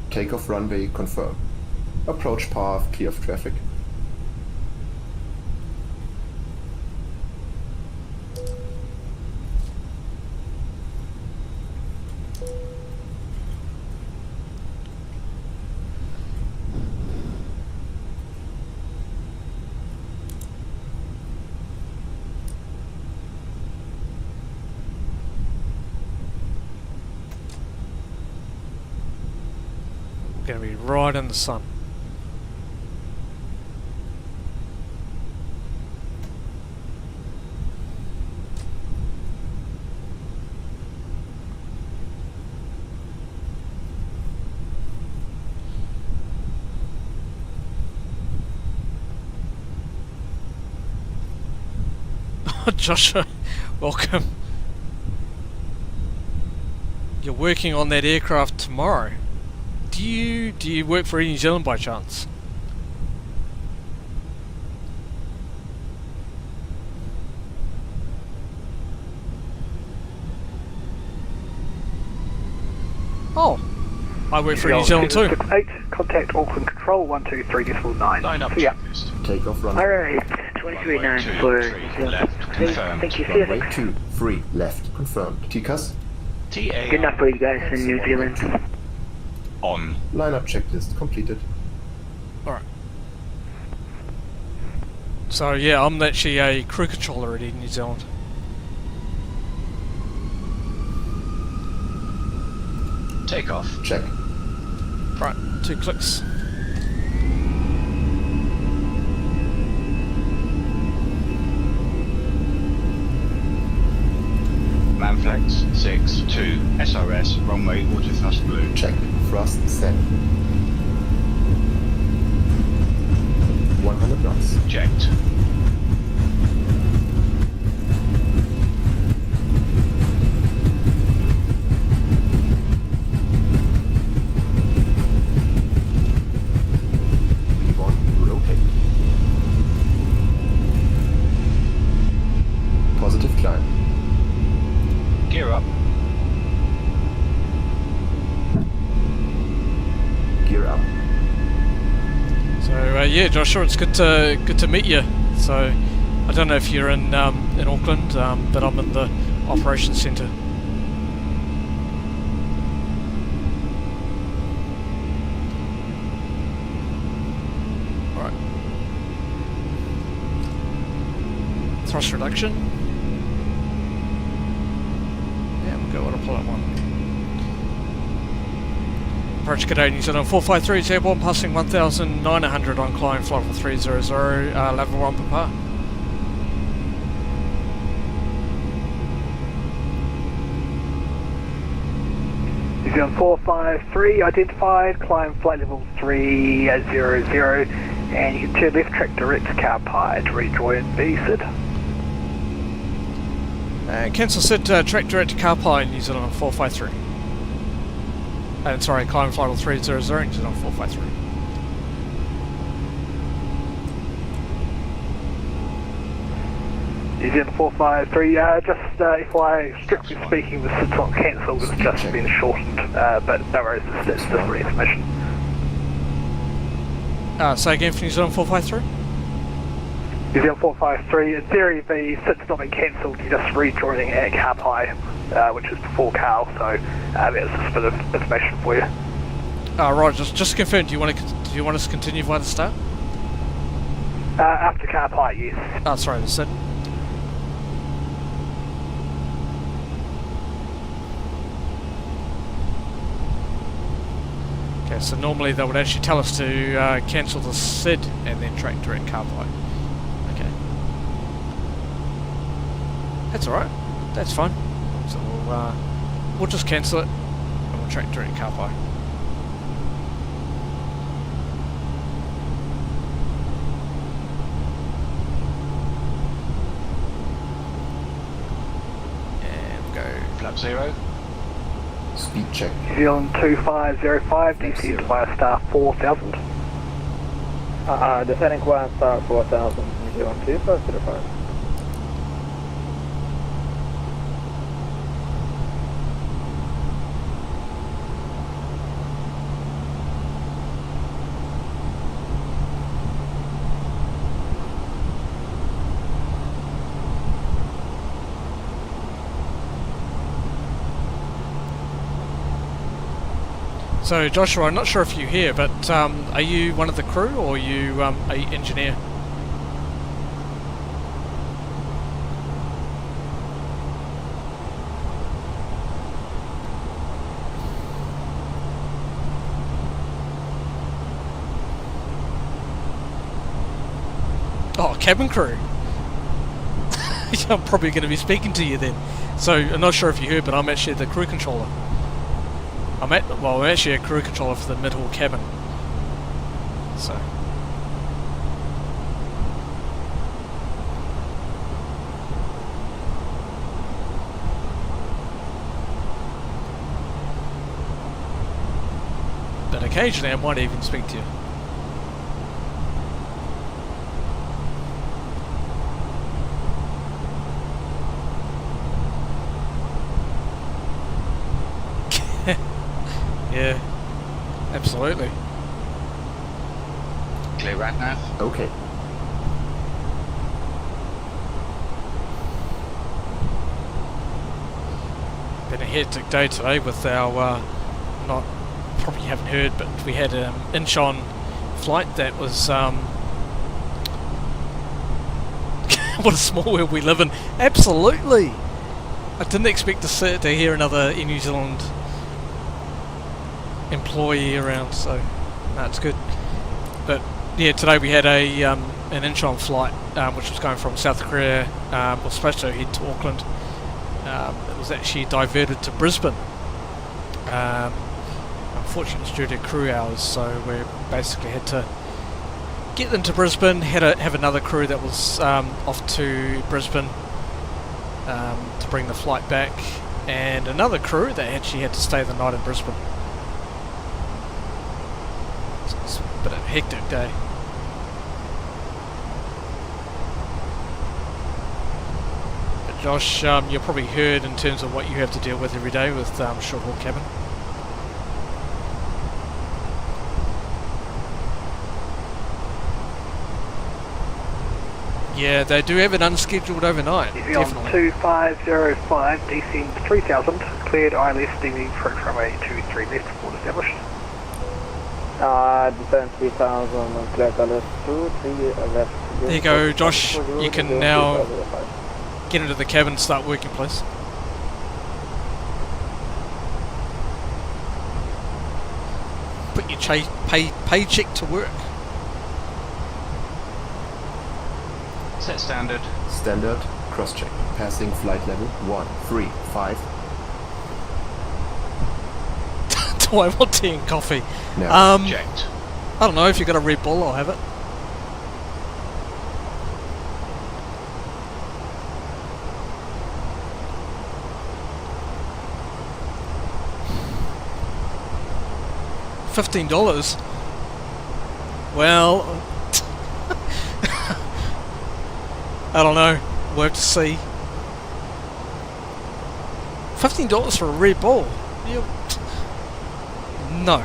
Takeoff runway confirmed. Approach path clear of traffic. Gonna be right in the sun. Joshua, welcome. You're working on that aircraft tomorrow. Do you work for Air New Zealand by chance? Oh, I work for Air New Zealand too. 8, contact Auckland Control 123.9. Line up Yeah. checklist. Takeoff runway. Alright, 23.9 for New Zealand. Left, confirmed. Thank you, Runway CSX. 23 left confirmed. TCAS. TA Good enough for you guys in New Zealand. on. Lineup checklist completed. Alright. So yeah, I'm actually a crew controller at Air New Zealand. Takeoff. Check. Right, 2 clicks. Manflex 6-2 SRS runway auto thrust blue. Check. Thrust set. 100 knots. Checked. V1 rotate. Positive climb. Gear up. Gear up. So yeah, Joshua, it's good to meet you. So I don't know if you're in Auckland, but I'm in the operations centre. Right. Thrust reduction. Yeah, we'll go autopilot 1. Approach G'day New Zealand 453 is airborne, passing 1,900 on climb flight level 300, level 1 Papa. New Zealand 453, identified, climb flight level 300, and you can turn left track direct to car pie to rejoin B, Sid. Cancel Sid, track direct to car pie New Zealand 453. And sorry, climb flight level 300, New Zealand 453. New Zealand 453, just FYI, strictly speaking, the Sid's not cancelled, it's just been shortened, but no worries, it's just for information. Say again for New Zealand 453? New Zealand 453, in theory the Sid's not been cancelled, you're just rejoining at car pie, which is before Carl, so that's just a bit of information for you. Right, just confirm, do you want us to continue via the start? After car pie, yes. Oh, sorry, the Sid. Okay, so normally they would actually tell us to cancel the SID and then track direct car pie. Okay. That's alright. That's fine. So we'll just cancel it and we'll track direct car pie. And we'll go Flap 0. Speed check. New Zealand 2505, descend via star 4000. Descending via star 4000, New Zealand 2505. So Joshua, I'm not sure if you're here, but are you one of the crew or are you a engineer? Oh, cabin crew. I'm probably going to be speaking to you then. So I'm not sure if you heard, but I'm actually the crew controller. I'm actually a crew controller for the mid-haul cabin. So. But occasionally I might even speak to you. Yeah, absolutely. Clear right nav? Okay. Been a hectic day today with our, probably haven't heard, but we had an Incheon flight that was, what a small world we live in. Absolutely! I didn't expect to hear another New Zealand employee around, so no, it's good. But yeah, today we had an Incheon flight which was going from South Korea, was supposed to head to Auckland. It was actually diverted to Brisbane. Unfortunately it was due to crew hours, so we basically had to get them to Brisbane, have another crew that was off to Brisbane to bring the flight back, and another crew that actually had to stay the night in Brisbane. It's been a hectic day. But Josh, you probably heard in terms of what you have to deal with every day with short haul cabin. Yeah, they do have it unscheduled overnight. New Zealand 2505, descend 3000, cleared ILS steaming approach runway 23 left, port established. Descend 3000, cleared ILS 23 left. There you go, Josh. You can now get into the cabin and start working, please. Put your paycheck to work. Set standard. Standard, cross-check. Passing flight level 135. Do I want tea and coffee? No. Checked. I don't know, if you've got a Red Bull, I'll have it. $15? Well, I don't know. We'll have to see. $15 for a Red Bull? No.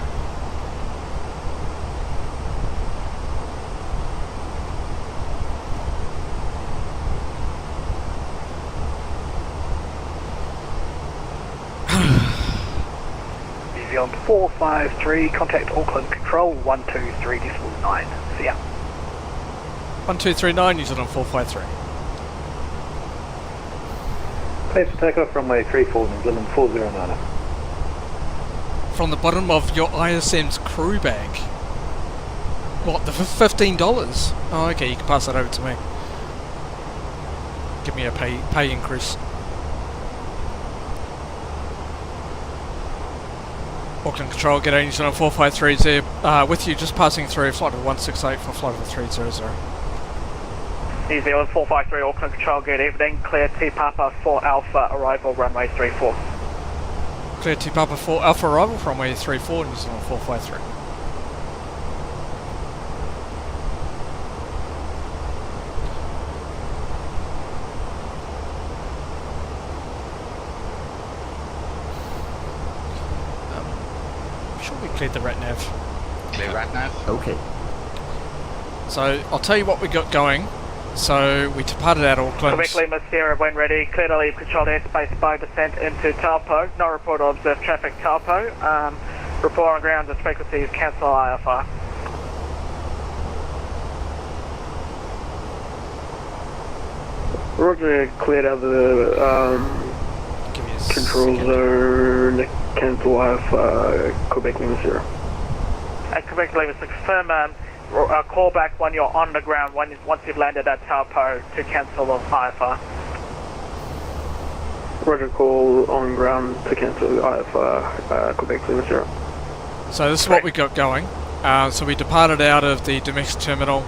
New Zealand 453, contact Auckland Control 123.9. See ya. 1239, New Zealand 453. Clear for takeoff runway 34, New Zealand 409. From the bottom of your ISM's crew bag. What, the $15? Oh, okay, you can pass that over to me. Give me a pay increase. Auckland Control, get New Zealand 453 there with you, just passing through flight of 168 for flight of 300. New Zealand 453, Auckland Control, good evening. Clear T Papa 4 Alpha, arrival runway 34. Clear Te Papa for Alpha arrival from runway 34, New Zealand 453. Sure we cleared the rat nav. Clear rat nav. Okay. So I'll tell you what we got going. So we departed out of Auckland. Quebec Lima Sierra when ready, clear to leave controlled airspace by descent into Taupo. No report of observed traffic Taupo. Report on ground, the frequencies cancel IFR. Roger, cleared out the control zone, cancel IFR, Quebec Lima Sierra. At Quebec Lima 6, confirm call back when you're on the ground once you've landed at Taupo to cancel the IFR. Roger, call on ground to cancel the IFR, Quebec Lima Sierra. So this is what we got going. So we departed out of the domestic terminal,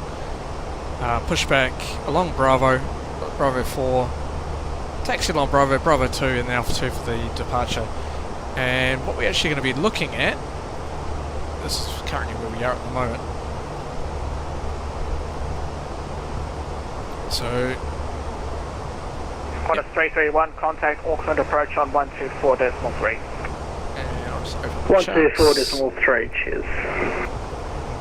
pushed back along Bravo 4, taxied along Bravo 2 and then Alpha 2 for the departure. And what we're actually going to be looking at, this is currently where we are at the moment. So Qantas 331, contact Auckland approach on 124.3. And I'll just open the charts. 124.3, cheers.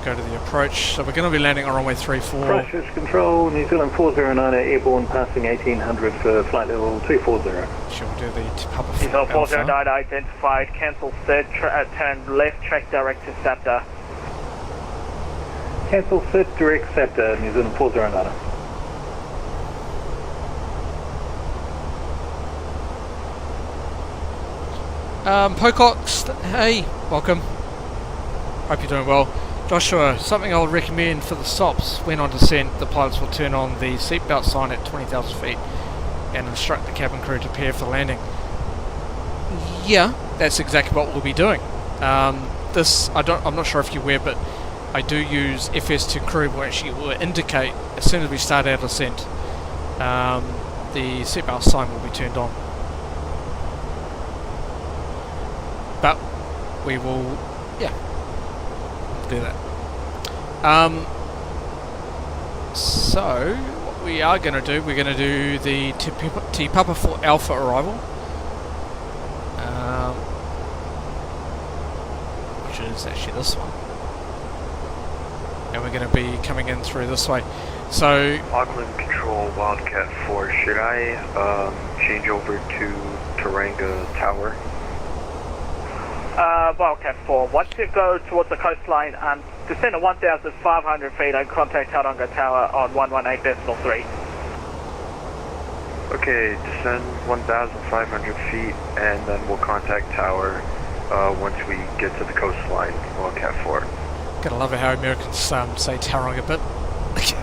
Go to the approach. So we're going to be landing on runway 34. Approach control, New Zealand 409 airborne passing 1800 for flight level 240. Shall we do the Papa New Zealand 409 identified, cancel third, turn left, track direct to SAPTA. Cancel sit direct SAPTA, New Zealand 409. Pocox, hey, welcome. Hope you're doing well. Joshua, something I'll recommend for the stops. When on descent, the pilots will turn on the seatbelt sign at 20,000 feet and instruct the cabin crew to prepare for landing. Yeah, that's exactly what we'll be doing. I'm not sure if you're aware, but I do use FS2 crew, which will indicate as soon as we start our descent, the seatbelt sign will be turned on. But we will, yeah, do that. So what we are going to do, we're going to do the Te Papa for Alpha arrival, which is actually this one, and we're going to be coming in through this way. So Auckland Control Wildcat 4, should I change over to Taranga Tower? Wildcat 4, once you go towards the coastline, descend at 1,500 feet and contact Tauranga Tower on 118.3. Okay, descend 1,500 feet and then we'll contact Tower once we get to the coastline, Wildcat 4. Gotta love it how Americans say Tauranga a bit.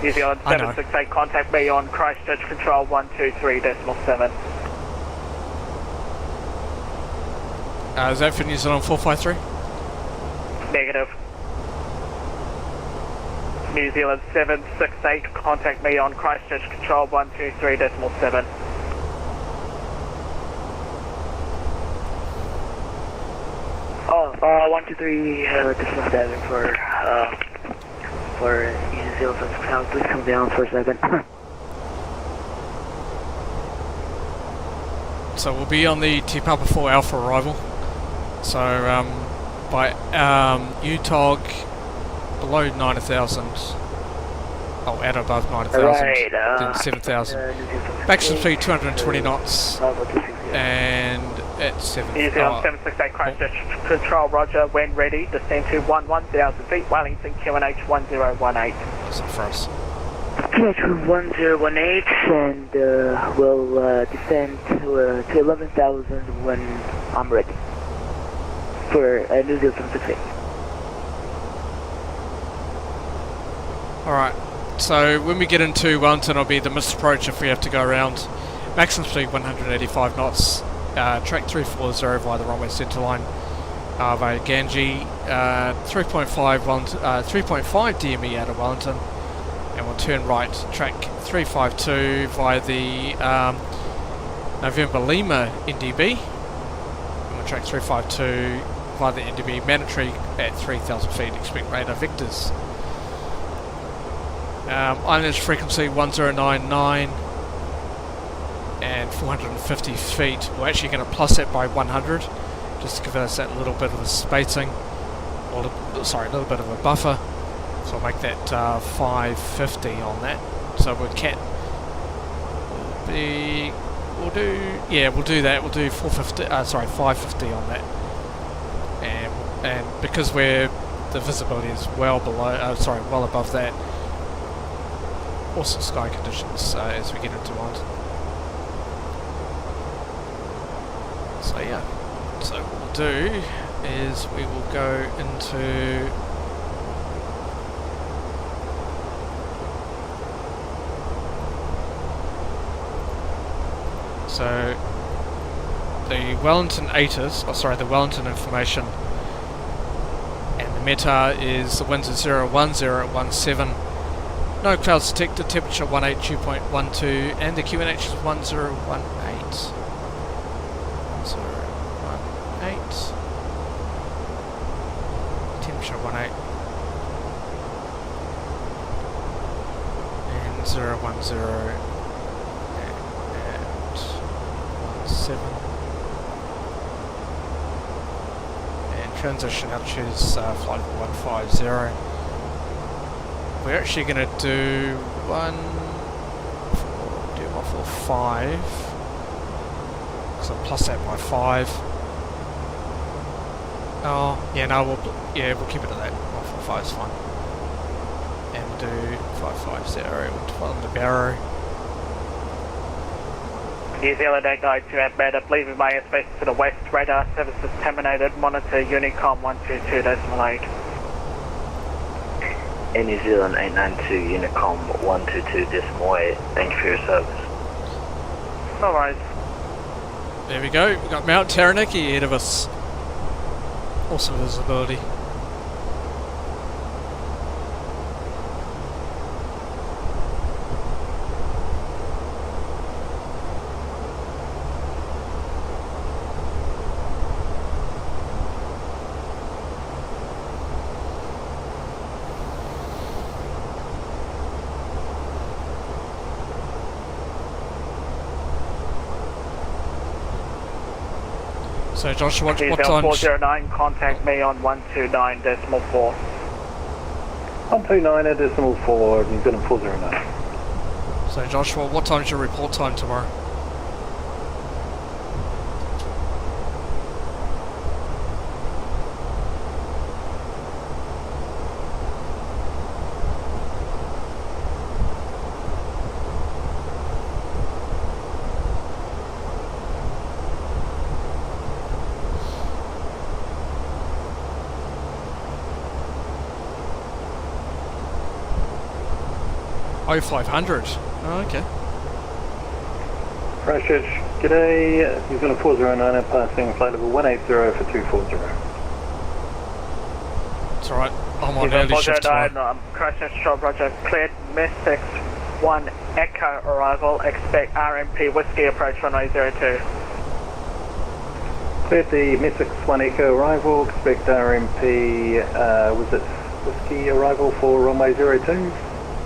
New Zealand 768, contact me on Christchurch Control 123.7. Is that for New Zealand 453? Negative. New Zealand 768, contact me on Christchurch Control 123.7. Oh, 123, decimal 7 for New Zealand 768, please come down for a second. So we'll be on the Te Papa 4 Alpha arrival. So by UTOG below 90,000, oh, at above 90,000, right, then 7,000. Maximum speed 220 knots, and at 7. New Zealand 768 Christchurch Control, roger, when ready, descend to 1,000 feet, Wellington QNH 1018. That's it for us. QNH 1018, and we'll descend to 11,000 when I'm ready. For New Zealand 768. Alright, so when we get into Wellington, it'll be the missed approach if we have to go around. Maximum speed 185 knots, track 340 via the runway centre line via Ganji, 3.5 DME out of Wellington, and we'll turn right, track 352 via the November Lima NDB. on track 352 via the NDB, mandatory at 3,000 feet, expect radar vectors. Islanders frequency 1099 and 450 feet. We're actually going to plus that by 100 just to give us that little bit of a spacing, or sorry, a little bit of a buffer. So I'll make that 550 on that. So we'll do that. We'll do 550 on that. And because the visibility is well above that. Awesome sky conditions as we get into Wellington. So yeah, so what we'll do is we will go into so the Wellington ATIS, the Wellington information, and the METAR is the winds are 010 at 17. No clouds detected, temperature 182.12, and the QNH is 1018. 1018. Temperature 18. And 010 at 17. And transition altitude is flight 150. We're actually going to do 145, so plus that by 5. Oh, yeah, no, we'll keep it at that. 145 is fine. And we'll do 550, we'll 12 on the barrow. New Zealand 892 at Beta, please move my airspace to the west, radar services terminated, monitor Unicom 122.8. New Zealand 892 Unicom 122.8, thank you for your service. No worries. There we go, we've got Mount Taranaki ahead of us. Awesome visibility. So Joshua, what time? 409, contact me on 129.4. 129.4, New Zealand 409. So Joshua, what time's your report time tomorrow? Oh, 500. Oh, okay. Christchurch, g'day. New Zealand 409 passing flight level 180 for 240. It's alright. I'm on early shift tomorrow. Christchurch Shop Roger, cleared MESX 1 Echo arrival, expect RMP Whiskey approach runway 02. Cleared the MESX 1 Echo arrival, expect RMP, was it Whiskey arrival for runway 02?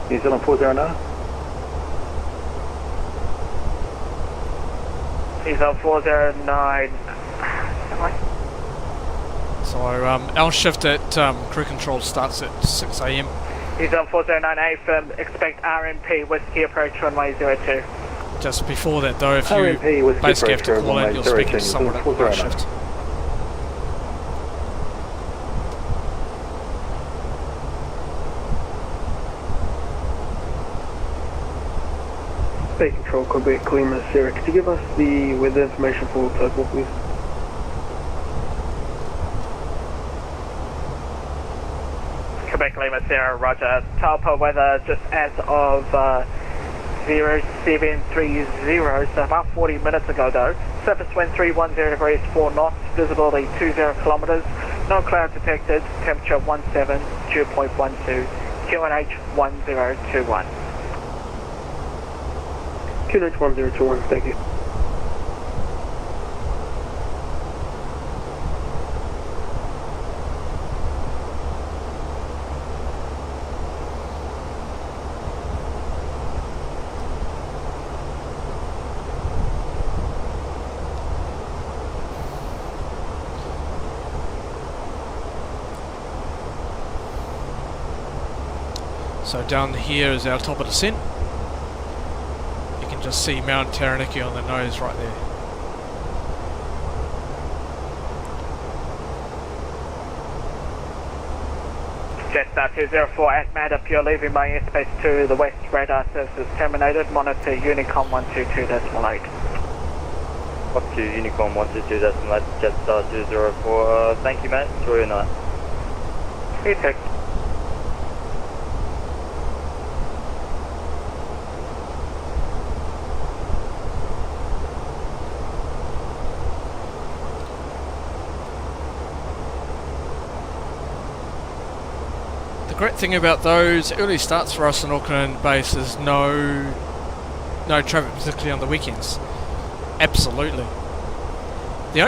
New Zealand 409. New Zealand 409. So our shift at crew control starts at 6 AM. New Zealand 409A firm, expect RMP Whiskey approach runway 02. Just before that though, if you basically have to call in, you're speaking to someone at the shift. Bay Control, Quebec, Lima, Sierra. Could you give us the weather information for Taupo, please? Quebec, Lima, Sierra, roger. Taupo weather just as of 0730, so about 40 minutes ago though. Surface wind 310 degrees, 4 knots, visibility 20 kilometres, no cloud detected, temperature 17, dew point 12, QNH 1021. QNH 1021, thank you. So down here is our top of descent. You can just see Mount Taranaki on the nose right there. Jetstar 204 at MAD, if you're leaving my airspace to the west, radar services terminated, monitor Unicom 122.8. Up to Unicom 122.8, Jetstar 204, thank you mate, enjoy your night. You too. The great thing about those early starts for us in Auckland base is no traffic, particularly on the weekends. Absolutely. The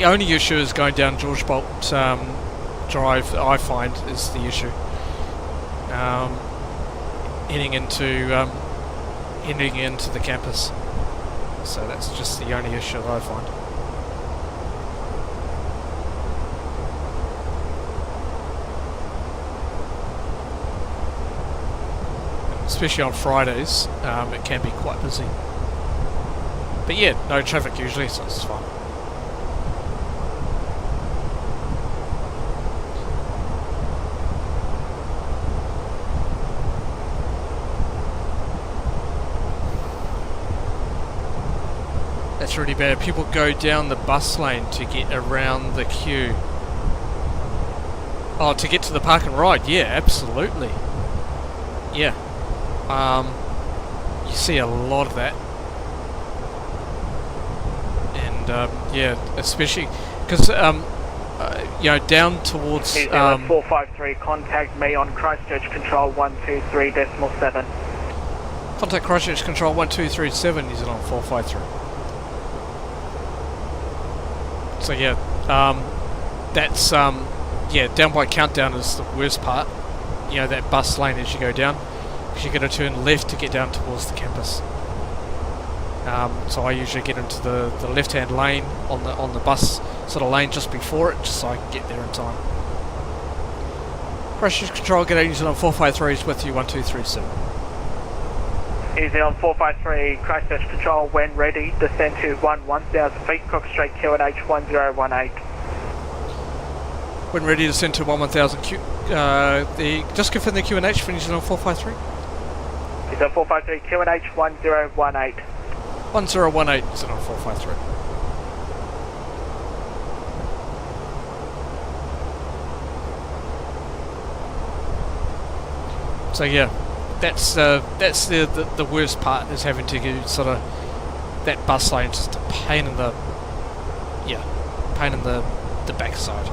only issue is going down George Bolt Drive. I find is the issue. Heading into the campus. So that's just the only issue that I find. Especially on Fridays, it can be quite busy. But yeah, no traffic usually, so it's fine. That's really bad. People go down the bus lane to get around the queue. Oh, to get to the park and ride? Yeah, absolutely. Yeah. You see a lot of that. And yeah, especially because you know, down towards 453, contact me on Christchurch Control 123.7. Contact Christchurch Control 1237, New Zealand 453. So yeah, that's yeah, down by Countdown is the worst part. You know, that bus lane as you go down, because you're going to turn left to get down towards the campus. So I usually get into the left-hand lane on the bus sort of lane just before it, just so I can get there in time. Christchurch Control, get New Zealand 453 is with you 1237. New Zealand 453, Christchurch Control, when ready, descend to 1000 feet, Cook Street, QNH 1018. When ready, descend to 1000 Q. Just confirm the QNH for New Zealand 453. New Zealand 453, QNH 1018. 1018, New Zealand 453. So yeah. That's the worst part, is having to go sort of that bus lane, just a pain in the backside.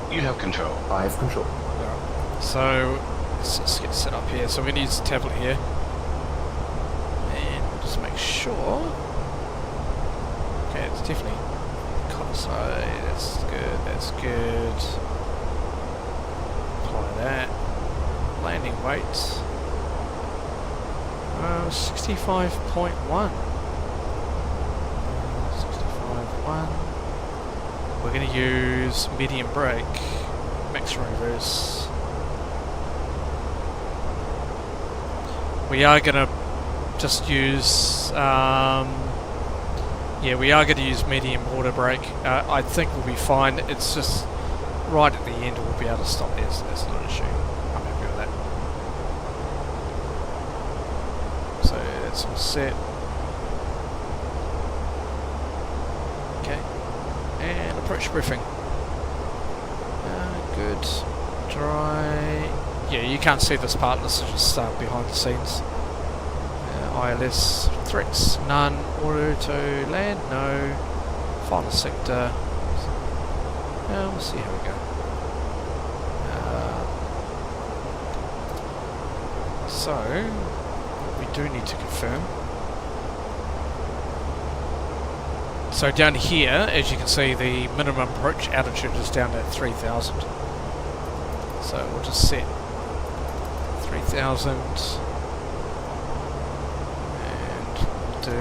You have control. I have control. Alright. So let's just get set up here. So we're going to use the tablet here. And we'll just make sure. Okay, it's definitely so that's good, that's good. Apply that. Landing weight. 65.1. 65.1. We're going to use medium brake, maximum reverse. We are going to just use, yeah, we are going to use medium auto brake. I think we'll be fine. It's just right at the end we'll be able to stop there, so that's not an issue. I'm happy with that. That's all set. Okay. And approach briefing. Good. Dry. Yeah, you can't see this part. This is just behind the scenes. ILS threats, none. Auto to land, no. Final sector. We'll see how we go. So, we do need to confirm. So down here, as you can see, the minimum approach altitude is down at 3,000. So we'll just set 3,000 and we'll do...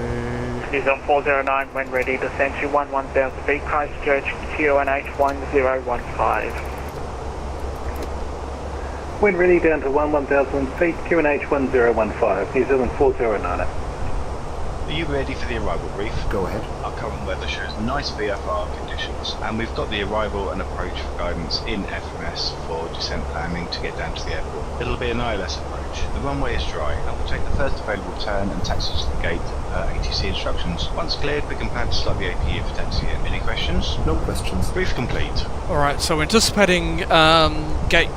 He's on 409 when ready, descend to 11,000 feet, Christchurch, QNH 1015. When ready, down to 11,000 feet, QNH 1015, New Zealand 409. Are you ready for the arrival brief? Go ahead. Our current weather shows nice VFR conditions, and we've got the arrival and approach guidance in FMS for descent landing to get down to the airport. It'll be an ILS approach. The runway is dry, and we'll take the first available turn and taxi to the gate per ATC instructions. Once cleared, we can plan to slot the APU for taxi in. Any questions? No questions. Brief complete. Alright, so we're anticipating gate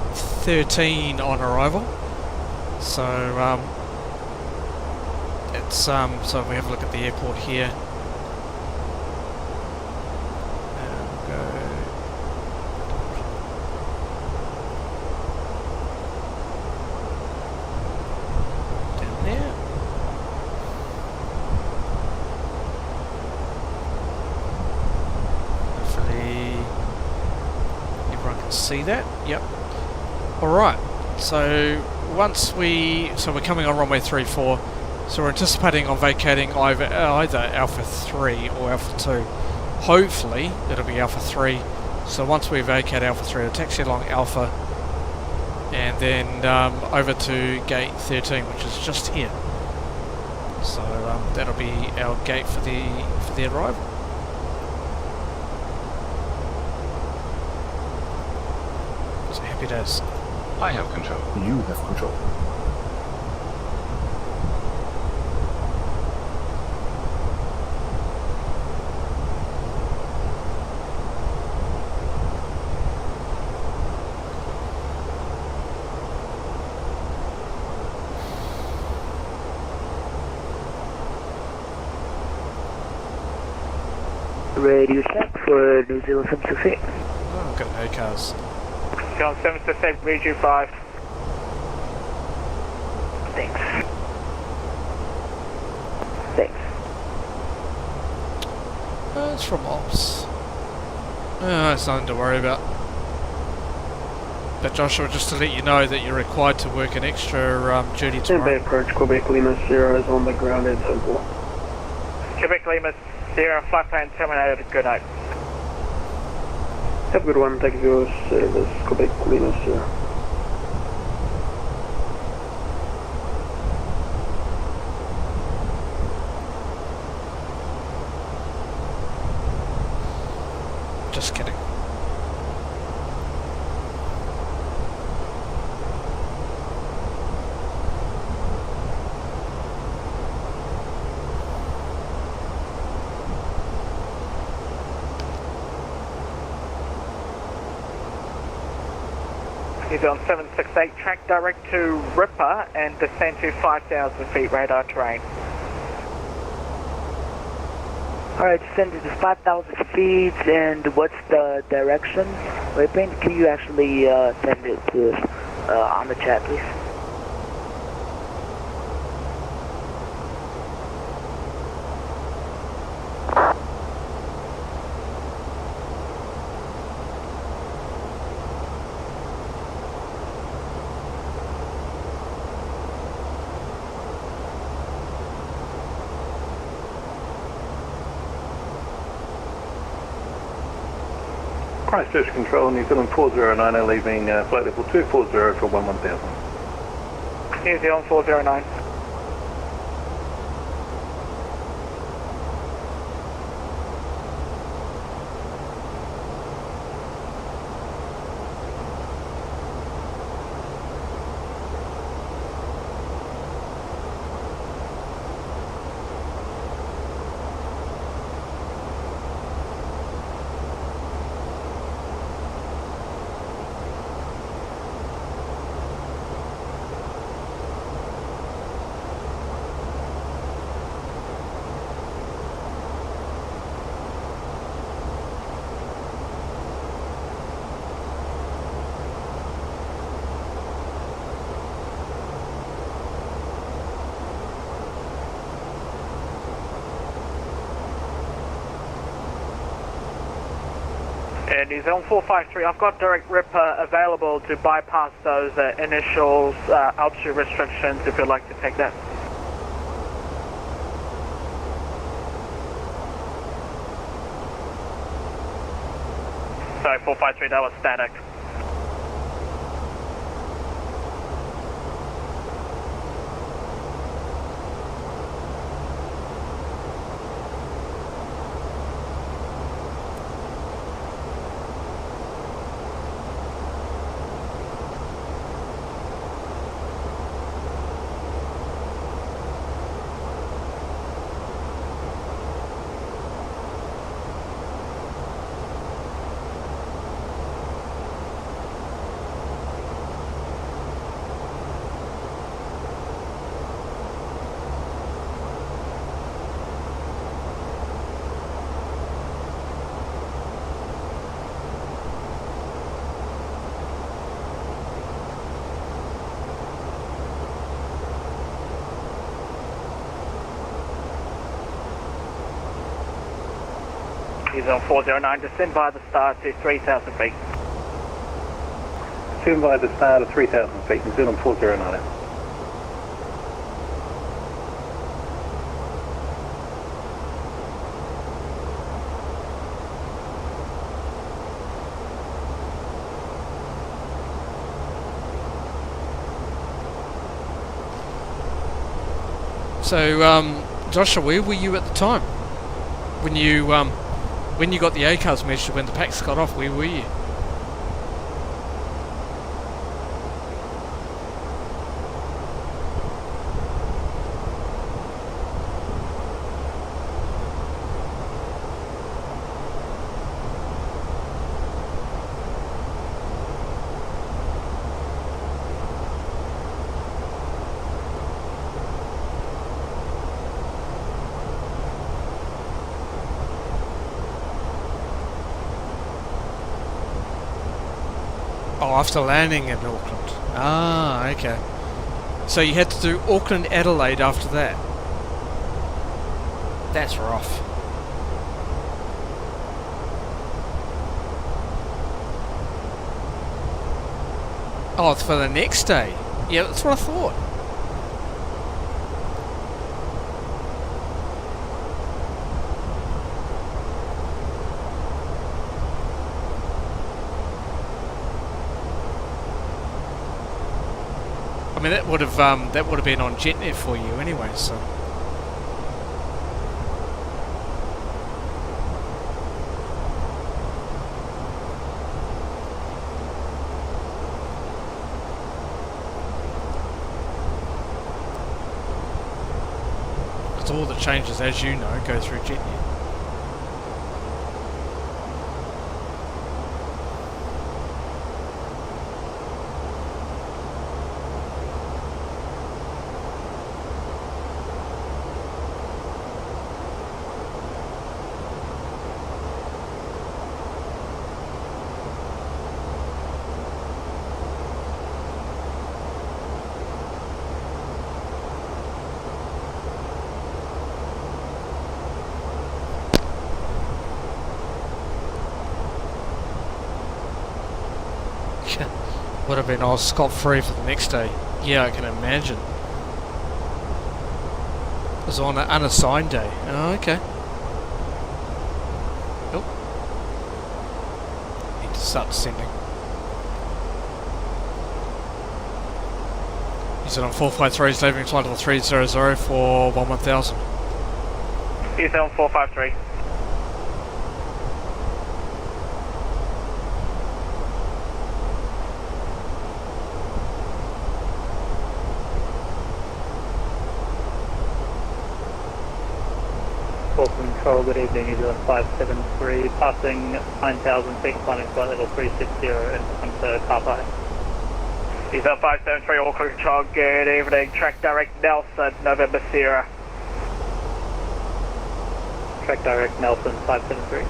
13 on arrival. So, so if we have a look at the airport here, we'll go down there. Hopefully everyone can see that. Yep. Alright, so we're coming on runway 34. So we're anticipating on vacating either Alpha 3 or Alpha 2. Hopefully it'll be Alpha 3. So once we vacate Alpha 3, we'll taxi along Alpha and then over to gate 13, which is just here. So that'll be our gate for the arrival. So happy days. I have control. You have control. Radio check for New Zealand 768. Oh, I've got no cars. John 768, Radio 5. Thanks. Thanks. It's from Ops. It's nothing to worry about. But Joshua, just to let you know that you're required to work an extra duty tomorrow. approach, Quebec Lima Sierra is on the ground in Temple. Quebec Lima Sierra, flight plan terminated, good night. Have a good one, thank you for your service, Quebec Lima Sierra. Just kidding. He's on 768, track direct to Ripper and descend to 5,000 feet radar terrain. Alright, descend to 5,000 feet, and what's the direction? Waypoint, can you actually send it to us on the chat, please? Christchurch Control, New Zealand 409, leaving flight level 240 for 11,000. New Zealand 409. New Zealand 453, I've got direct ripper available to bypass those initial altitude restrictions if you'd like to take that. Sorry, 453, that was static. He's on 409, descend by the start to 3,000 feet. Descend by the start of 3,000 feet, New Zealand 409. So, Joshua, where were you at the time? When you got the ACARS measured, when the packs got off, where were you? Oh, after landing in Auckland. Ah, okay. So you had to do Auckland, Adelaide after that. That's rough. Oh, it's for the next day. Yeah, that's what I thought. I mean, that would have been on JetNet for you anyway. So. Because all the changes, as you know, go through JetNet. Would have been all scot-free for the next day. Yeah, I can imagine. It was on an unassigned day. Oh, okay. Oh. Need to start descending. He's on 453, he's leaving flight level 300 for 11,000. He's on 453. Auckland Control, good evening, New Zealand 573, passing 9,000 feet, climbing flight level 360 and onto Kappai. He's on 573, Auckland Control, good evening, track direct Nelson, November Sierra. Track direct Nelson 573.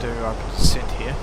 do open descent here.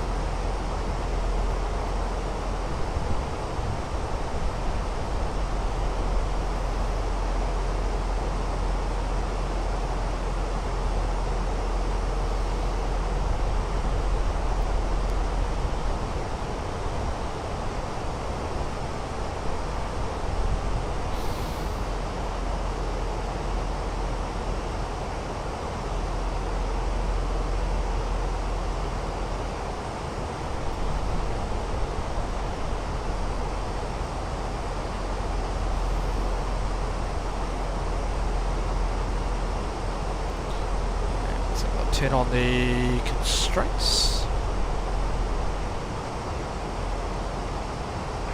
Turn on the constraints.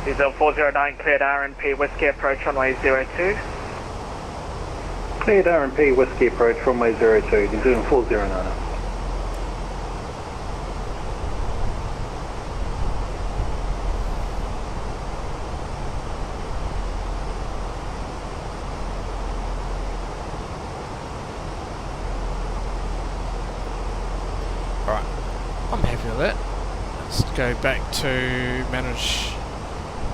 Diesel 409 cleared RNP Whiskey approach runway 02. Cleared RNP Whiskey approach runway 02, New Zealand 409. Alright, I'm happy with that. Let's go back to manage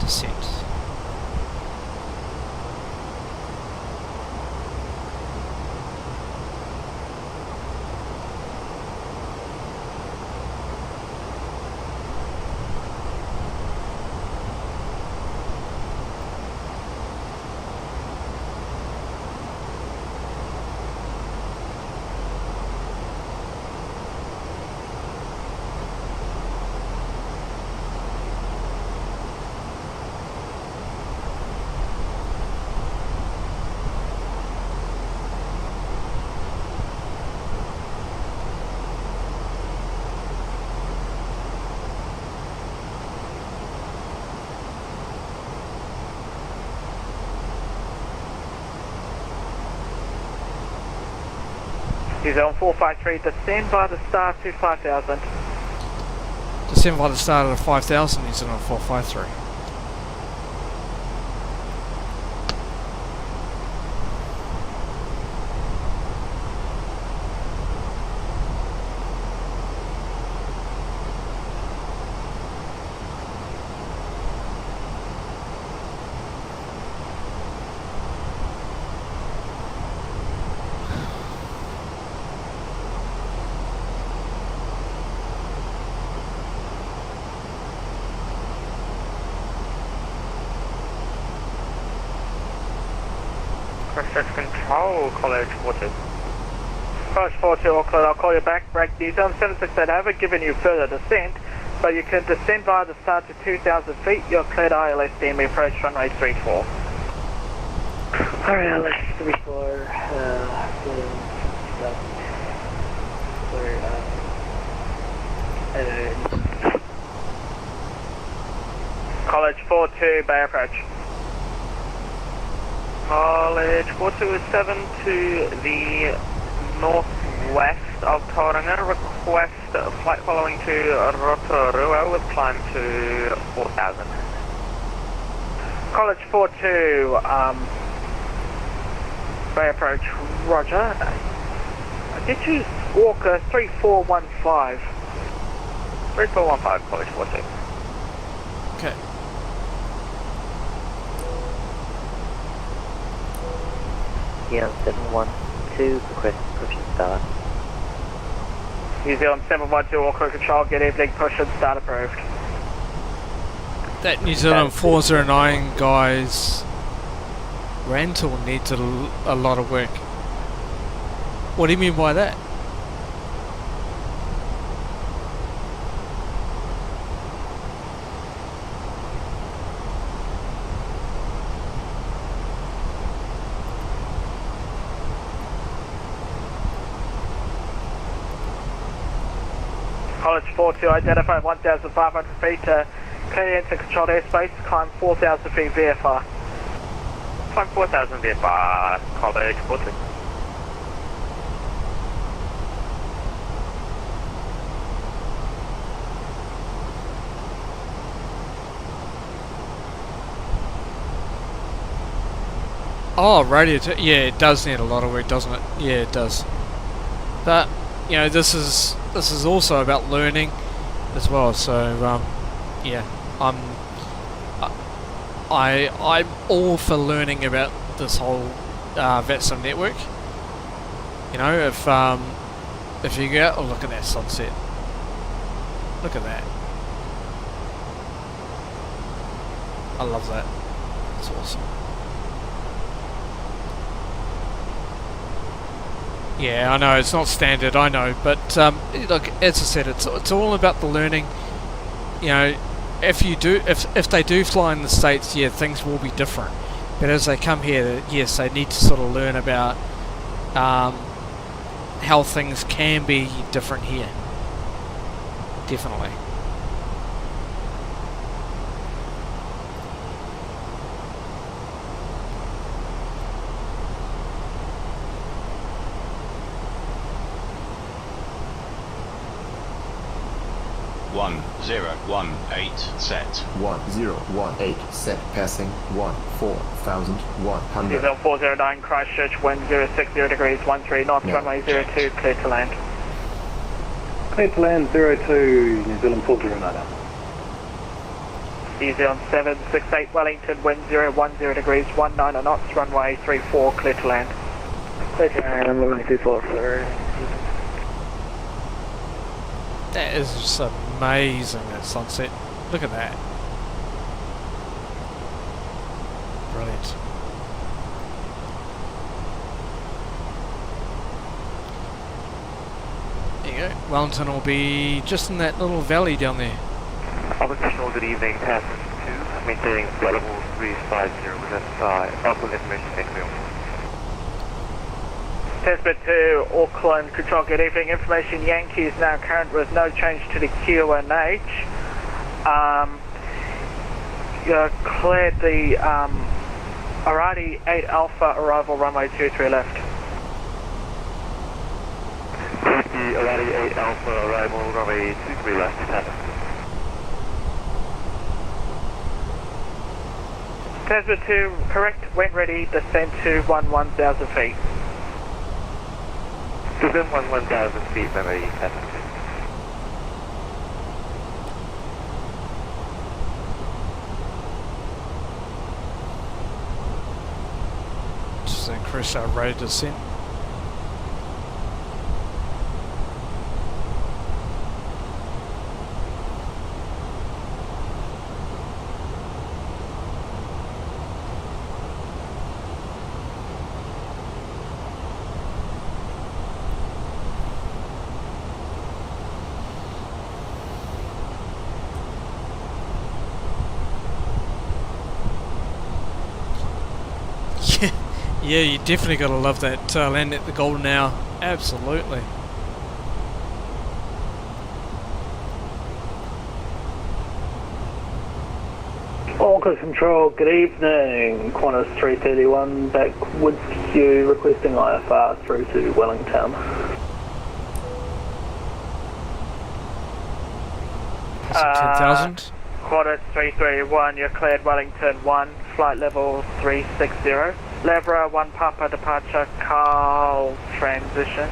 descent. Diesel 453 descend by the start to 5000. Descend by the start of 5000, New Zealand 453. Process control, College 42. College 42, Auckland, I'll call you back. Break Diesel 768 over, giving you further descent, but you can descend via the start to 2,000 feet. You're cleared ILS DME approach runway 34. Alright, ILS 34, College 42, Bay approach. College 427 to the northwest of Tauranga. Request flight following to Rotorua with climb to 4000. College 42, Bay approach, roger. Did you walk 3415? 3415, College 42. Okay. Yeah, 712, request push and start. New Zealand 712, Auckland Control, good evening, push and start approved. That New Zealand 409 guys rental needs a lot of work. What do you mean by that? College 42, identify 1,500 feet, clear into controlled airspace, climb 4,000 feet VFR. Climb 4,000 VFR, College 42. Oh, radio, yeah, it does need a lot of work, doesn't it? Yeah, it does. But, you know, this is this is also about learning as well. So yeah, I'm all for learning about this whole VATSIM network. You know, if you go, oh, look at that sunset. Look at that. I love that. It's awesome. Yeah, I know it's not standard. I know, but look, as I said, it's all about the learning. You know, if they do fly in the States, yeah, things will be different. But as they come here, yes, they need to sort of learn about how things can be different here. Definitely. One 018 set. 1018 set passing 14,100. Diesel 409 Christchurch, wind 060 degrees 13 knots, runway 02, clear to land. Clear to land 02, New Zealand 409. New Zealand 768 Wellington, wind 010 degrees 19 knots, runway 34, clear to land. Clear to land, runway 34 for... That is just amazing, that sunset. Look at that. Brilliant. There you go. Wellington will be just in that little valley down there. Operational good evening, passenger 2, maintaining flight level 350 within Auckland information takeoff. Testbed to Auckland, control, good evening. Information Yankee is now current with no change to the QNH. You cleared the Arati 8 Alpha arrival runway 23 left. Arati 8 Alpha arrival runway 23 left, pass. Testbed 2 correct, when ready, descend to 11,000 feet. Within 1,000 feet, memory, passenger. Just increase our rate of descent. Yeah, you definitely got to love that land at the golden hour. Absolutely. Auckland Control, good evening. Qantas 331 back with queue requesting IFR through to Wellington. That's 10,000. Qantas 331, you're cleared Wellington 1, flight level 360. Levra 1 Papa departure, Carl transition,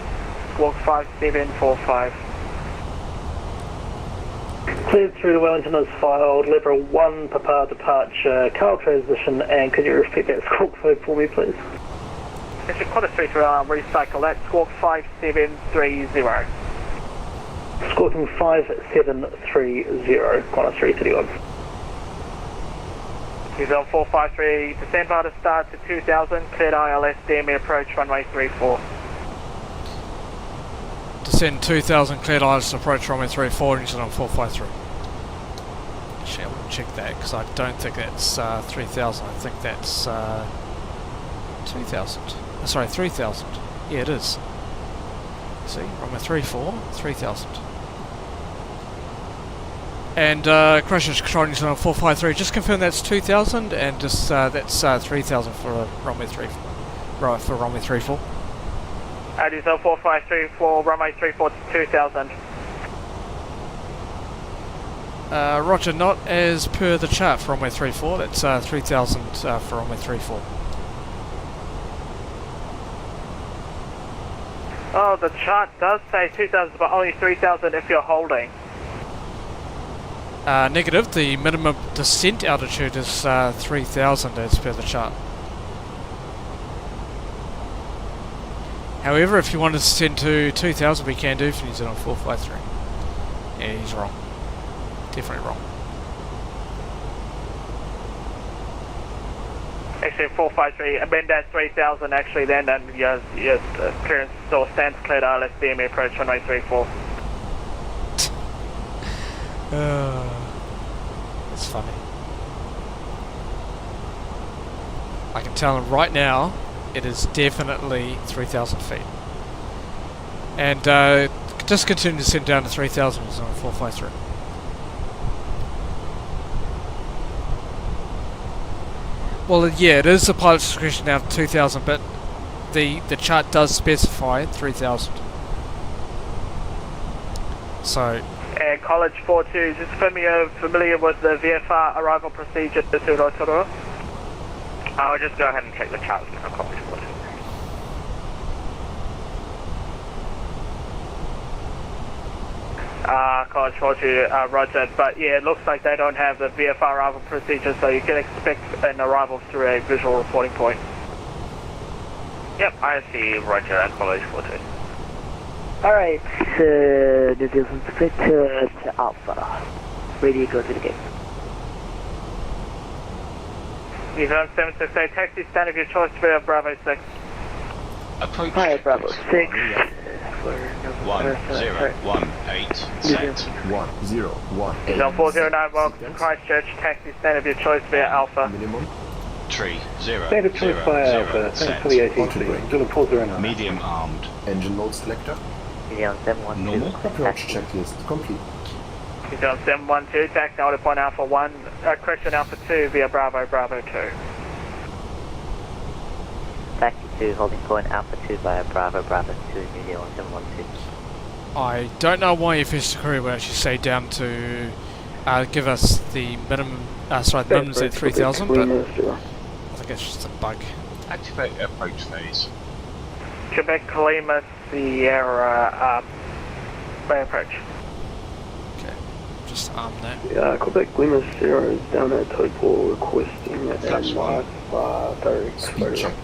squawk 5745. Cleared through to Wellington as filed, Levra 1 Papa departure, Carl transition, and could you repeat that squawk code for me please? It's your Qantas 331, recycle that, squawk 5730. Squawking 5730, Qantas 331. New Zealand 453, descend bar to start to 2000, cleared ILS, DME approach, runway 34. Descend 2000, cleared ILS, approach runway 34, New Zealand 453. Actually, I wouldn't check that because I don't think that's 3000, I think that's 2000. Sorry, 3000. Yeah, it is. See, runway 34, 3000. And Christchurch Control New Zealand 453, just confirm that's 2000 and just that's 3000 for runway 34. Right, for runway 34. New Zealand 453 for runway 34 to 2000. Roger, not as per the chart for runway 34, that's 3000 for runway 34. Oh, the chart does say 2,000, but only 3,000 if you're holding. Negative, the minimum descent altitude is 3,000 as per the chart. However, if you want to descend to 2,000, we can do for New Zealand 453. Yeah, he's wrong. Definitely wrong. Actually, 453, amend that 3,000 actually then, and your clearance still stands cleared RLSBM approach runway 34. That's funny. I can tell him right now it is definitely 3,000 feet. And just continue to send down to 3,000 on 453. Well, yeah, it is the pilot's discretion now 2,000, but the chart does specify 3,000. So. And College 42, is this familiar with the VFR arrival procedure to Rotorua? I'll just go ahead and check the charts now, College 42. College 42, roger, but yeah, it looks like they don't have the VFR arrival procedure, so you can expect an arrival through a visual reporting point. Yep, I see roger at College 42. Alright, New Zealand Pacific to Alpha. Ready to go to the gate. New Zealand 768, taxi stand of your choice via Bravo 6. Approach. Hi, Bravo 6. 1018 set. 101. New Zealand 409, welcome to Christchurch, taxi stand of your choice via Alpha. Minimum. 30. Stand of choice by Alpha, thanks for the ATC. Still a 409. Medium armed. Engine mode selector. New Zealand 712. Normal. Approach checklist complete. New Zealand 712, taxi order point Alpha 1, correction Alpha 2 via Bravo 2. Taxi 2, holding point Alpha 2 via Bravo 2, New Zealand 712. I don't know why FS Korea would actually say down to give us the minimum, the minimum's at 3,000, but I think it's just a bug. Activate approach phase. Quebec Lima Sierra by approach. Okay, just arm that. Yeah, Quebec Lima Sierra is down at Topo requesting an direct Speed check.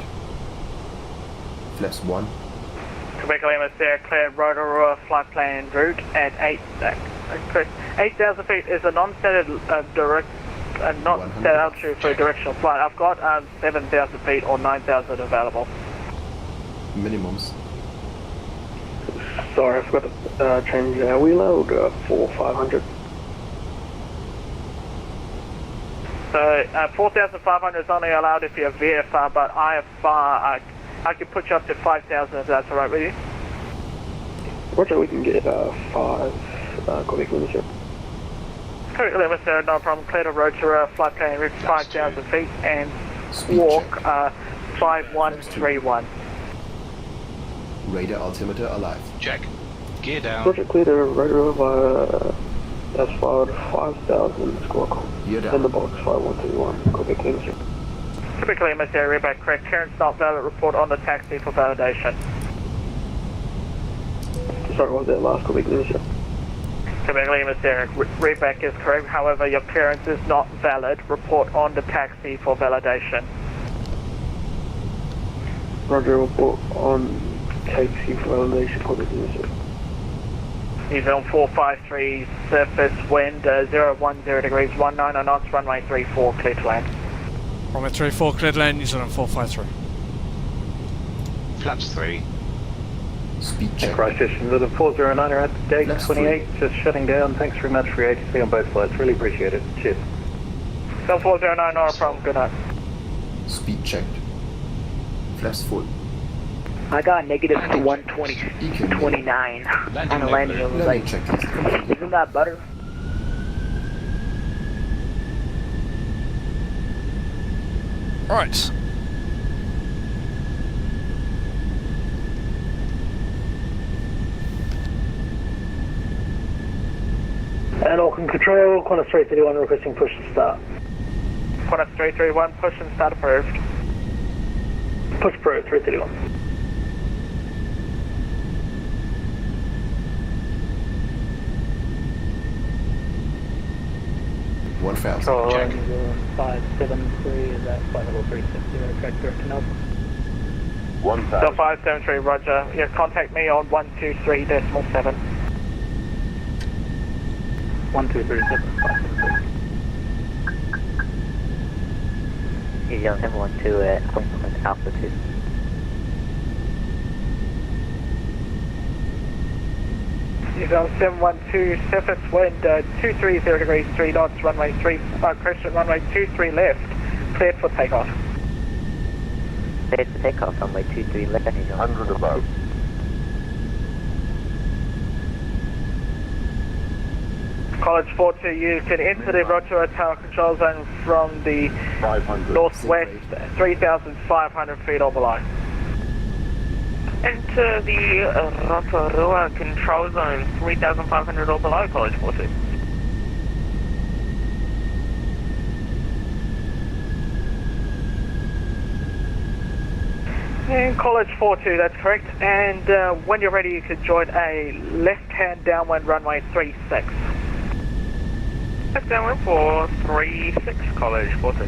Flaps 1. Quebec Lima Sierra cleared Rotorua flight plan route at 8,000 feet is a non-standard not set altitude for a directional flight. I've got 7,000 feet or 9,000 available. Minimums. Sorry, I forgot to change our wheeler. We'll go 4,500. So 4,500 is only allowed if you're VFR, but IFR, I can put you up to 5,000 if that's alright with you. Roger, we can get 5 Quebec Lima Sierra. Quebec Lima Sierra, no problem. Clear to Rotorua, flight plan route 5,000 feet and walk 5131. Radar altimeter alive. Check. Gear down. Roger, clear to Rotorua via that's filed 5,000 squawk. Gear down. In the box 5131, Quebec Lima Sierra. Quebec Lima Sierra, readback correct. Clearance not valid, report on the taxi for validation. Sorry, what was that last Quebec Lima Sierra? Quebec Lima Sierra, readback is correct, however your clearance is not valid, report on the taxi for validation. Roger, report on taxi for validation, Quebec Lima Sierra. New Zealand 453, surface wind 010 degrees, 19 knots, runway 34, clear to land. Runway 34, clear to land, New Zealand 453. Flaps 3. Speed check. Christchurch, New Zealand 409 are at gate 28, just shutting down. Thanks very much for your ATC on both flights, really appreciate it. Cheers. Cell 409, not a problem, good night. Speed checked. Flaps full. I got negative 129 on the landing. I was like, isn't that better? Alright. And Auckland Control, Qantas 331 requesting push and start. Qantas 331, push and start approved. Push approved, 331. 1000. Control New Zealand 573, is that flight level 360, track direct to Nelson. 1000. So 573, roger. Yeah, contact me on 123.7. 1237. New Zealand 712 at Auckland Alpha 2. New Zealand 712, surface wind 230 degrees, 3 knots, runway 3, correction, runway 23 left, cleared for takeoff. Cleared for takeoff, runway 23 left, New Zealand. 100 above. College 42, you can enter the Rotorua Tower control zone from the 500. northwest, 3,500 feet or below. Enter the Rotorua control zone 3,500 or below, College 42. And College 42, that's correct. And when you're ready, you can join a left-hand downwind runway 36. Left downwind for 36, College 42.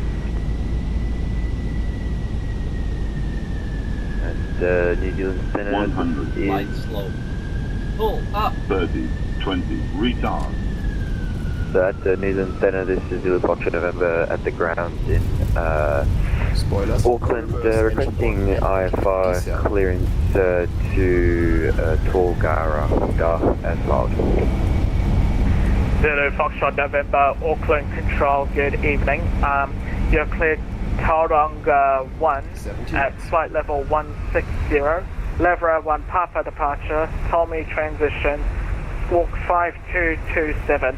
And New Zealand Center 100, light slow. Pull up. 30, 20, retard. So at New Zealand Center, this is Zulu Foxtrot November at the ground in Spoilers. Auckland, requesting IFR clearance to Tolgara as filed. Zulu Foxtrot November, Auckland Control, good evening. You're cleared Tauranga 1 at flight level 160, Levra 1 Papa departure, Tommy transition, squawk 5227.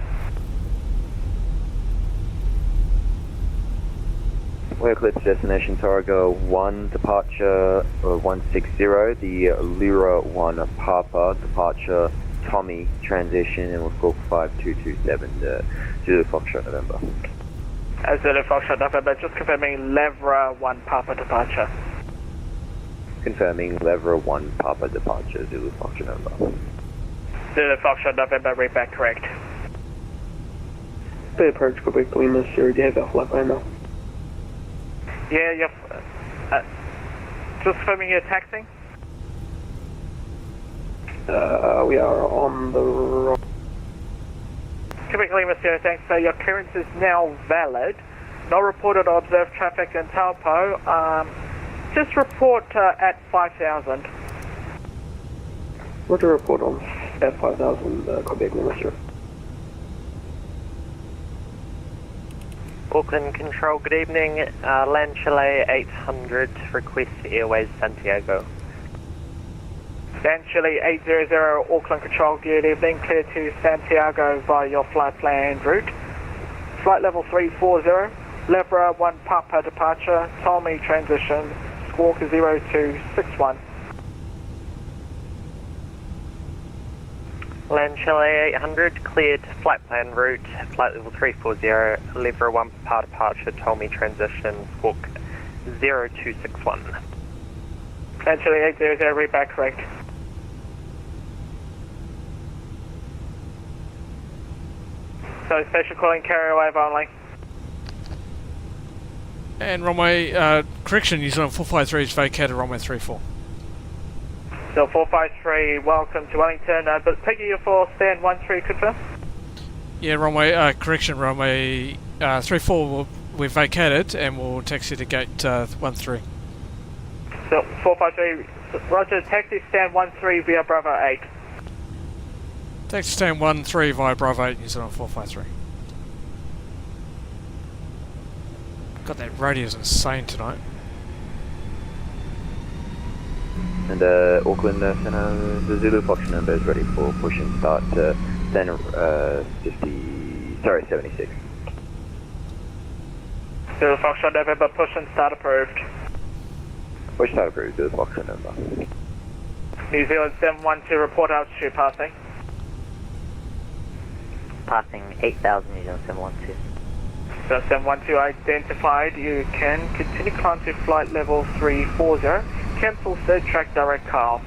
We're cleared to destination Tauranga 1 departure 160, the Lira 1 Papa departure, Tommy transition, and we'll squawk 5227 Zulu Foxtrot November. Zulu Foxtrot November, just confirming Levra 1 Papa departure. Confirming Levra 1 Papa departure, Zulu Foxtrot November. Zulu Foxtrot November, read back correct. The approach Quebec Lima, Sierra, do you have our flight plan now? Yeah, you're just confirming you're taxiing? We are on the road. Quebec Lima, Sierra, thanks. So your clearance is now valid. No reported or observed traffic in Taupo. Just report at 5,000. What to report on at 5,000 Quebec Lima, Sierra? Auckland Control, good evening. Land Chile 800, request Airways Santiago. Land Chile 800, Auckland Control, good evening. Clear to Santiago via your flight plan route. Flight level 340, Levra 1 Papa departure, Tommy transition, squawk 0261. Land Chile 800, cleared flight plan route, flight level 340, Levra 1 Papa departure, Tommy transition, squawk 0261. Land Chile 800, read back correct. So special calling carrier wave only. And runway, correction, New Zealand 453 is vacated runway 34. So 453, welcome to Wellington, but Peggy you for stand 13, confirm? Yeah, runway, correction, runway 34 we've vacated and we'll taxi to gate 13. So 453, roger, taxi stand 13 via Bravo 8. Taxi stand 13 via Bravo 8, New Zealand 453. God, that radio's insane tonight. And Auckland Center, the Zulu Foxtrot number is ready for push and start to center 76. Zulu Foxtrot November, push and start approved. Push start approved, Zulu Foxtrot number. New Zealand 712, report altitude passing. Passing 8,000, New Zealand 712. So 712 identified, you can continue climb to flight level 340, cancel third track direct call.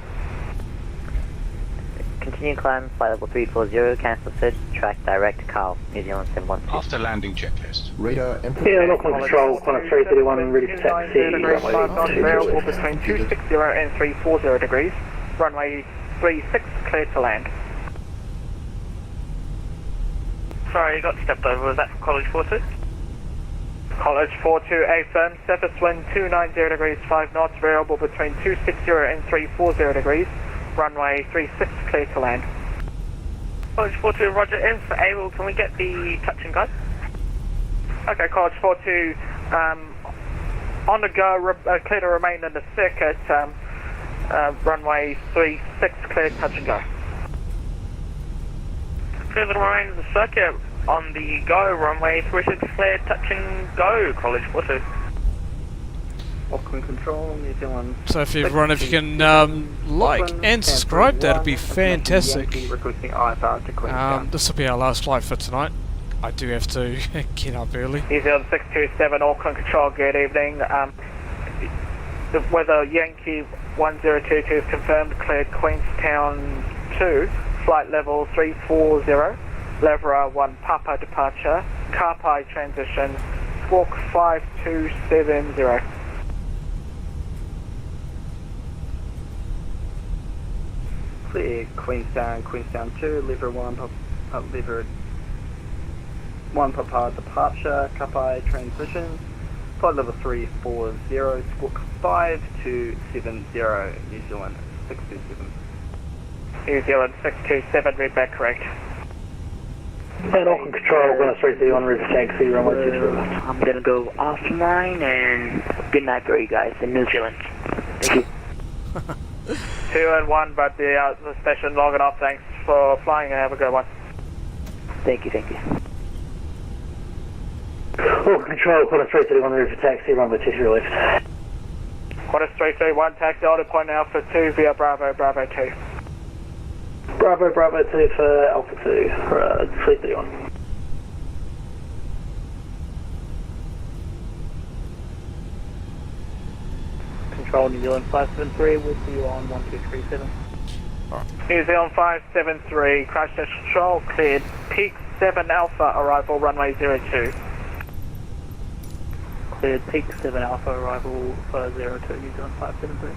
continue climb, flight level 340, cancel search, track direct, Carl, New Zealand 712. After landing checklist. Radar input. Yeah, Auckland Control, Qantas 331, ready for taxi. Degrees, 5 knots, Runway variable between 260 and 340 degrees. Runway 36, clear to land. Sorry, you got stepped over. Was that from College 42? College 42, affirm, surface wind 290 degrees, 5 knots, variable between 260 and 340 degrees. Runway 36, clear to land. College 42, roger. In for able, can we get the touch and go? Okay, College 42, on the go, clear to remain in the circuit, runway 36, clear, touch and go. Clear to remain in the circuit, on the go, runway 36, clear, touch and go, College 42. Auckland Control, New Zealand. So if everyone, if you can like and subscribe, that'd be fantastic. This will be our last flight for tonight. I do have to get up early. New Zealand 627, Auckland Control, good evening. The weather Yankee 1022 is confirmed, cleared Queenstown 2, flight level 340, Levera 1 Papa departure, Karpai transition, squawk 5270. Clear Queenstown 2, Levera 1 Levera 1 Papa departure, Karpai transition, flight level 340, squawk 5270, New Zealand 627. New Zealand 627, read back correct. And Auckland Control, Qantas 331, river taxi, runway 23. I'm gonna go offline and good night for you guys in New Zealand. Thank you. 2 and 1, but the station logging off. Thanks for flying and have a good one. Thank you, thank you. Auckland Control, Qantas 331, river taxi, runway 23 left. Qantas 331, taxi order point Alpha 2 via Bravo 2. Bravo 2 for Alpha 2, 331. Control New Zealand 573, we'll see you on 1237. New Zealand 573, Christchurch Control, cleared. Peak 7 Alpha, arrival runway 02. Cleared Peak 7 Alpha, arrival for 02, New Zealand 573.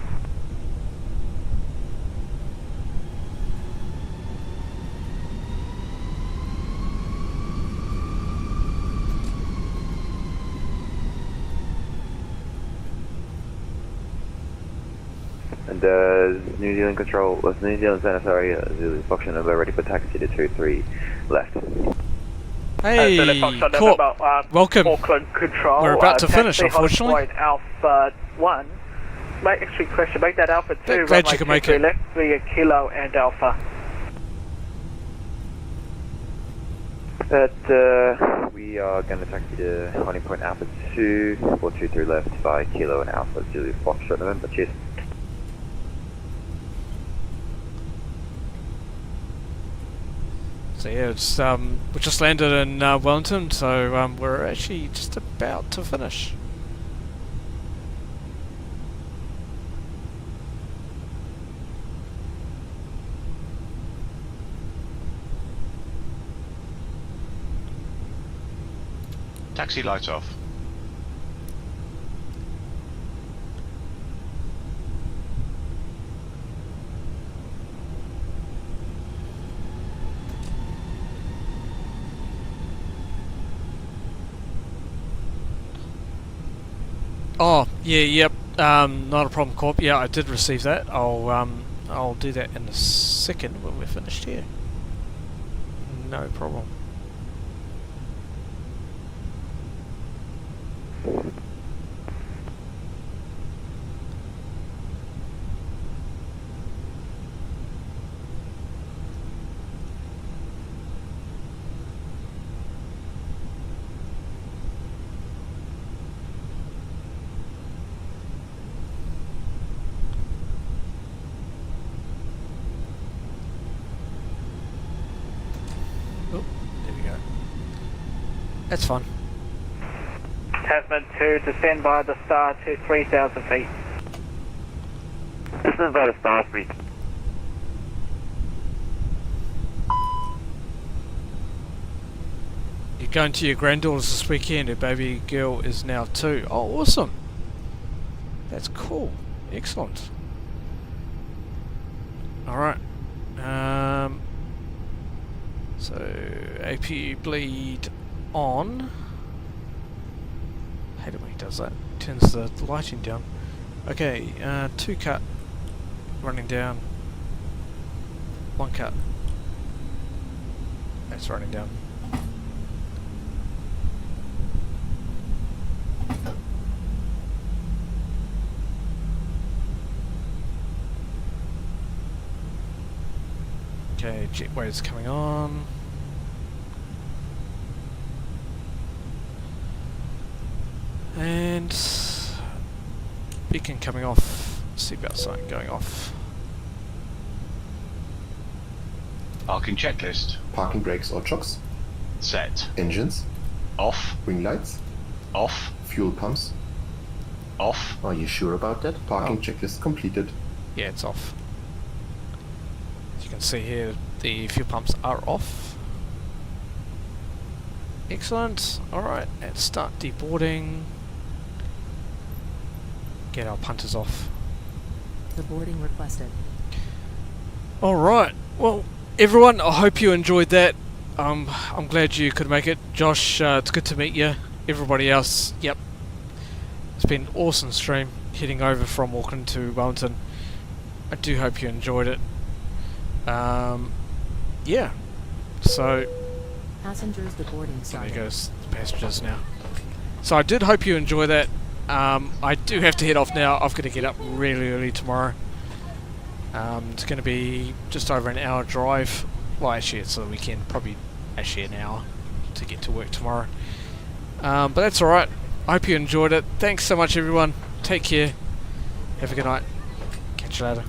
And New Zealand Control, New Zealand Center, sorry, Zulu Foxtrot November ready for taxi to 23 left. Hey, Corp, welcome. Auckland Control. We're about to finish, taxi unfortunately. Point Alpha 1. Make that Alpha 2. Glad you can make it. Left via Kilo and Alpha. We are going to taxi to Honey Point Alpha 2, 423 left by Kilo and Alpha Zulu Foxtrot November. Cheers. So yeah, it's we just landed in Wellington, so we're actually just about to finish. Taxi lights off. Oh, yeah, yep. Not a problem, Corp. Yeah, I did receive that. I'll do that in a second when we're finished here. No problem. That's fun. Tasman 2, descend by the star to 3,000 feet. Descend by the star 3. You're going to your granddaughter's this weekend. Her baby girl is now 2. Oh, awesome. That's cool. Excellent. Alright. So, APU bleed on. I hate it when he does that. Turns the lighting down. Okay, 2 cut. Running down. 1 cut. That's running down. Okay, jetway's coming on. And beacon coming off. Seatbelt sign going off. Parking checklist. Parking brakes or chocks. Set. Engines. Off. Wing lights. Off. Fuel pumps. Off. Are you sure about that? Parking checklist completed. Yeah, it's off. As you can see here, the fuel pumps are off. Excellent. Alright, let's start deboarding. Get our punters off. The boarding requested. Alright, well, everyone, I hope you enjoyed that. I'm glad you could make it. Josh, it's good to meet you. Everybody else, yep. It's been an awesome stream heading over from Auckland to Wellington. I do hope you enjoyed it. Yeah. So Passengers, the boarding started. there goes the passengers now. So I did hope you enjoy that. I do have to head off now. I've got to get up really early tomorrow. It's going to be just over an hour drive. Well, actually it's the weekend, probably actually an hour to get to work tomorrow. But that's alright. I hope you enjoyed it. Thanks so much everyone. Take care. Have a good night. Catch you later.